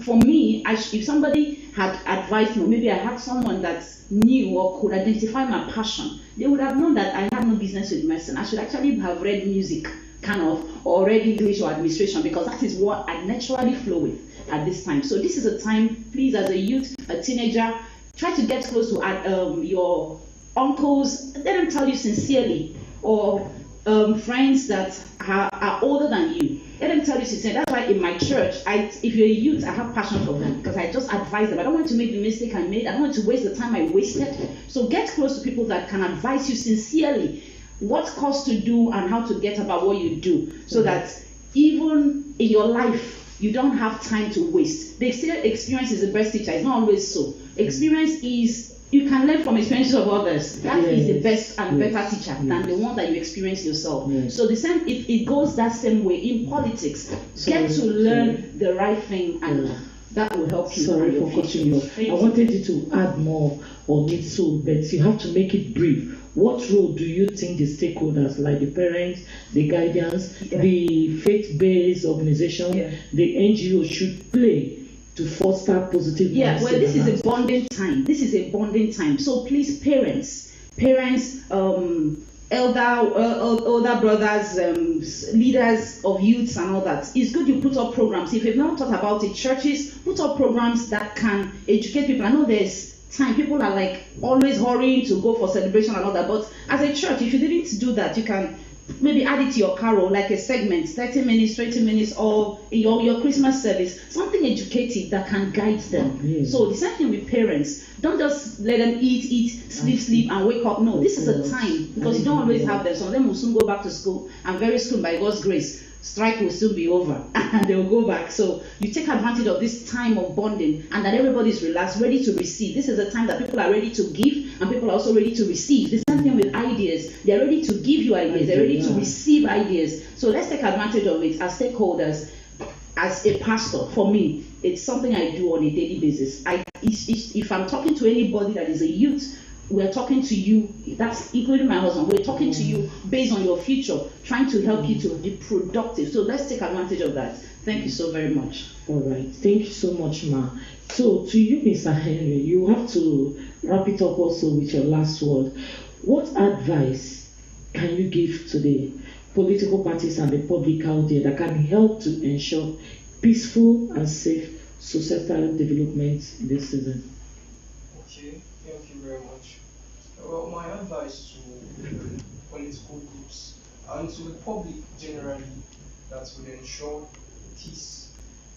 For me, if somebody had advised me, maybe I had someone that knew or could identify my passion, they would have known that I had no business with medicine. I should actually have read music, kind of, or read English or administration, because that is what I naturally flow with at this time. So this is a time, please, as a youth, a teenager, try to get close to your uncles, let them tell you sincerely, or friends that are older than you. Let them tell you sincerely. That's why in my church, if you're a youth, I have passion for them, because I just advise them. I don't want to make the mistake I made. I don't want to waste the time I wasted. So get close to people that can advise you sincerely what course to do and how to get about what you do, so that even in your life, you don't have time to waste. They say experience is the best teacher. It's not always so. Experience is, you can learn from experiences of others. That is the best and better teacher than the one that you experience yourself. So the same, it goes that same way in politics. Get to learn the right thing, and that will help you.
Sorry for cutting you off. I wanted you to add more on it, but you have to make it brief. What role do you think the stakeholders, like the parents, the guardians, the faith-based organization, the NGO should play to foster positive?
Well, this is a bonding time. This is a bonding time. So please, parents, elder brothers, leaders of youths and all that. It's good you put up programs. If you've not thought about it, churches put up programs that can educate people. I know there's time, people are like always hurrying to go for celebration and all that, but as a church, if you didn't do that, you can maybe add it to your carol, like a segment, 30 minutes, 20 minutes, or in your Christmas service, something educative that can guide them. So the same thing with parents. Don't just let them eat, sleep, and wake up. No, this is a time, because you don't always have them. Some of them will soon go back to school, and very soon, by God's grace, strike will soon be over and they will go back. So you take advantage of this time of bonding, and that everybody is relaxed, ready to receive. This is a time that people are ready to give, and people are also ready to receive. The same thing with ideas. They're ready to give you ideas. They're ready to receive ideas. So let's take advantage of it as stakeholders. As a pastor, for me, it's something I do on a daily basis. If I'm talking to anybody that is a youth, we're talking to you, that's including my husband, we're talking to you based on your future, trying to help you to be productive. So let's take advantage of that. Thank you so very much.
All right. Thank you so much, Ma. So to you, Mr. Henry, you have to wrap it up also with your last word. What advice can you give to the political parties and the public out there that can help to ensure peaceful and safe societal development this season?
Okay, thank you very much. Well, my advice to political groups and to the public generally that would ensure peace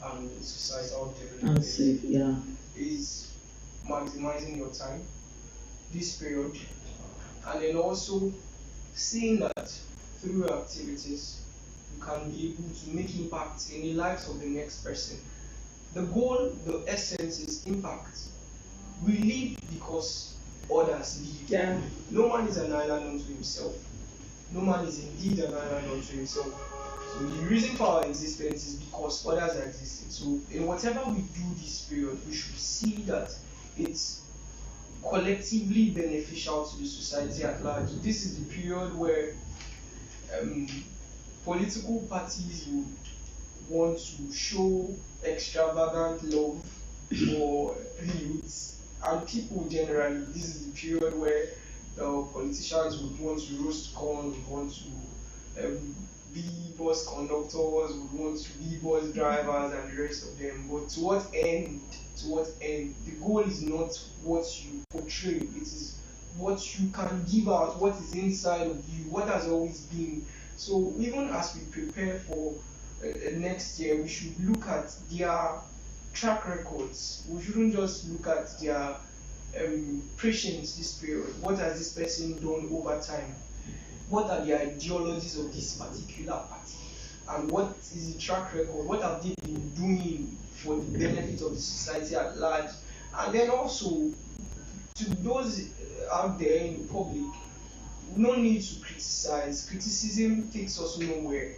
and societal development
safe, yeah.
is maximizing your time this period, and then also seeing that through your activities you can be able to make impact in the lives of the next person. The goal, the essence is impact. We live because others live.
Yeah.
No man is an island unto himself. No man is indeed an island unto himself. So the reason for our existence is because others are existing. So in whatever we do this period, we should see that it's collectively beneficial to the society at large. This is the period where political parties would want to show extravagant love for youths and people generally. This is the period where politicians would want to roast corn, would want to be bus conductors, would want to be bus drivers and the rest of them. But to what end? To what end? The goal is not what you portray, it is what you can give out, what is inside of you, what has always been. So even as we prepare for next year, we should look at their track records. We shouldn't just look at their patience this period. What has this person done over time? What are the ideologies of this particular party? And what is the track record? What have they been doing for the benefit of the society at large? And then also, to those out there in the public, no need to criticize. Criticism takes us nowhere.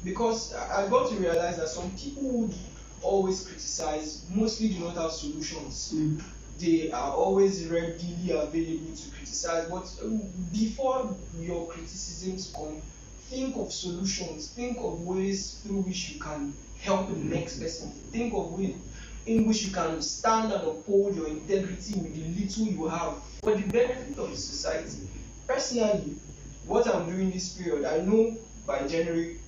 Because I got to realize that some people would always criticize, mostly do not have solutions. They are always readily available to criticize, but before your criticisms come, think of solutions, think of ways through which you can help the next person, think of ways in which you can stand and uphold your integrity with the little you have for the benefit of the society. Personally, what I'm doing this period, I know by January,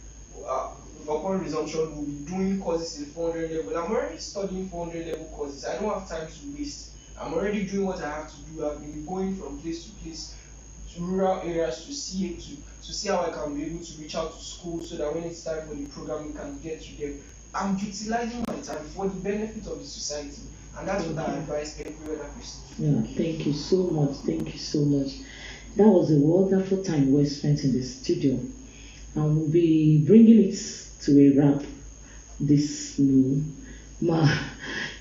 upon resumption, we'll be doing courses in 400 level. I'm already studying 400 level courses. I don't have time to waste. I'm already doing what I have to do. I've been going from place to place to rural areas to see how I can be able to reach out to schools so that when it's time for the program, we can get to them. I'm utilizing my time for the benefit of the society, and that's what I advise every other person.
Yeah, thank you so much. Thank you so much. That was a wonderful time well spent in the studio, and we'll be bringing it to a wrap this noon. Ma,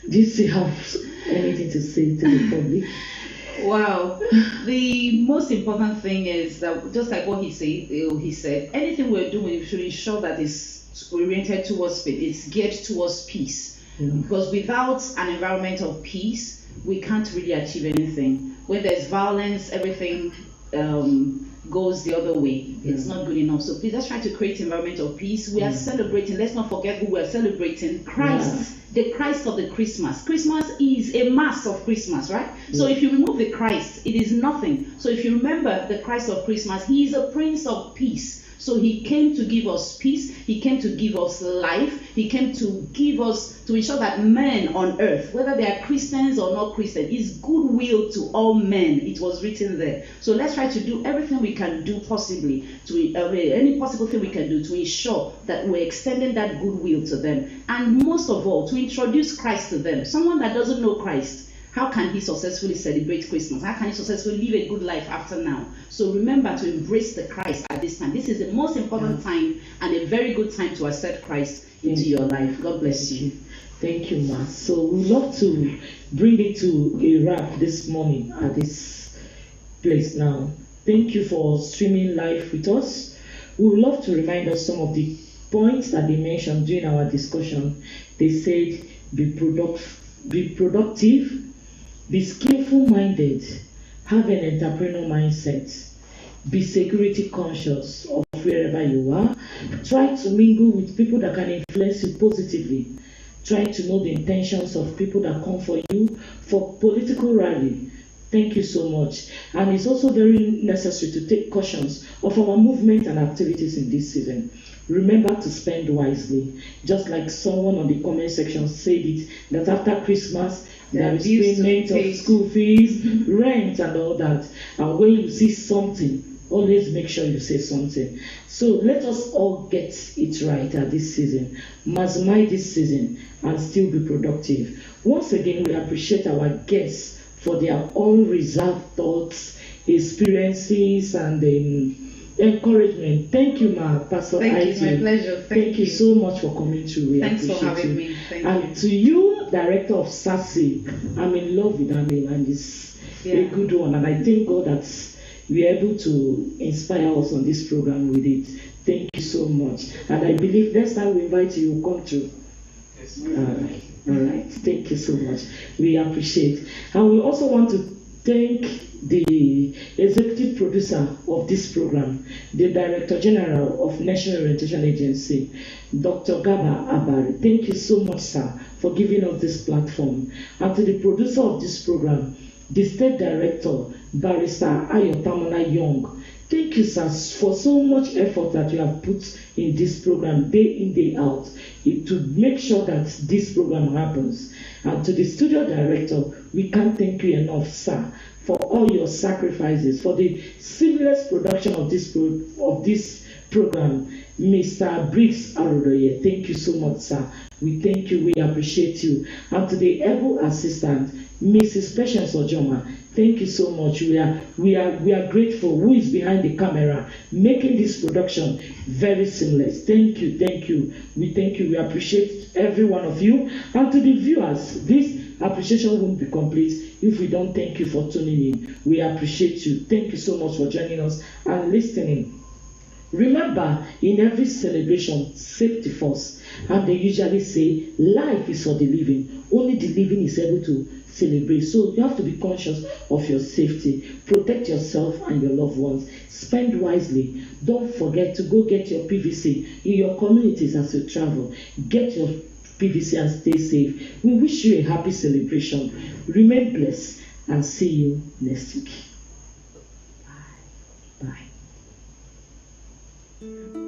do you still have anything to say to the public?
Wow. The most important thing is that, just like what he said, anything we're doing, we should ensure that it's oriented towards peace, it's geared towards peace. Because without an environment of peace, we can't really achieve anything. When there's violence, everything goes the other way. It's not good enough. So please, let's try to create an environment of peace. We are celebrating, let's not forget who we're celebrating, Christ. The Christ of the Christmas. Christmas is a mass of Christmas, right? So if you remove the Christ, it is nothing. So if you remember the Christ of Christmas, he is a Prince of Peace. So he came to give us peace, he came to give us life, he came to give us, to ensure that men on earth, whether they are Christians or not Christians, is goodwill to all men. It was written there. So let's try to do everything we can do possibly, to any possible thing we can do to ensure that we're extending that goodwill to them. And most of all, to introduce Christ to them. Someone that doesn't know Christ, how can he successfully celebrate Christmas? How can he successfully live a good life after now? So remember to embrace the Christ at this time. This is the most important time and a very good time to accept Christ into your life. God bless you.
Thank you, Ma. So we'd love to bring it to a wrap this morning at this place now. Thank you for streaming live with us. We would love to remind us some of the points that they mentioned during our discussion. They said, be productive, be skillful-minded, have an entrepreneurial mindset, be security conscious of wherever you are, try to mingle with people that can influence you positively, try to know the intentions of people that come for you for political rally. Thank you so much. And it's also very necessary to take cautions of our movement and activities in this season. Remember to spend wisely. Just like someone on the comment section said it, that after Christmas, There is
bills to be
payment of
paid.
school fees, rent, and all that. And when you see something, always make sure you say something. So let us all get it right at this season, maximize this season, and still be productive. Once again, we appreciate our guests for their unreserved thoughts, experiences, and encouragement. Thank you, Pastor
Thank you, my
IJ.
pleasure.
Thank you so much for coming through. We
Thanks for
appreciate
having
you.
me. Thank
And
you.
to you, Director of SASI, I'm in love with that name, and it's a good one. And I thank God that we are able to inspire us on this program with it. Thank you so much. And I believe next time we invite you, you'll come through.
Yes.
All right. Thank you so much. We appreciate. And we also want to thank the executive producer of this program, the Director General of National Orientation Agency, Dr. Gaba Abari. Thank you so much, sir, for giving us this platform. And to the producer of this program, the State Director, Barrister Ayotamona Young. Thank you, sir, for so much effort that you have put in this program day in, day out, to make sure that this program happens. And to the studio director, we can't thank you enough, sir, for all your sacrifices, for the seamless production of this program, Mr. Briggs Arodoye. Thank you so much, sir. We thank you, we appreciate you. And to the able assistant, Mrs. Patience Ojoma, thank you so much. We are grateful. Who is behind the camera, making this production very seamless. Thank you, thank you. We thank you. We appreciate every one of you. And to the viewers, this appreciation won't be complete if we don't thank you for tuning in. We appreciate you. Thank you so much for joining us and listening. Remember, in every celebration, safety first. And they usually say, life is for the living. Only the living is able to celebrate. So you have to be conscious of your safety. Protect yourself and your loved ones. Spend wisely. Don't forget to go get your PVC in your communities as you travel. Get your PVC and stay safe. We wish you a happy celebration. Remain blessed and see you next week. Bye. Bye.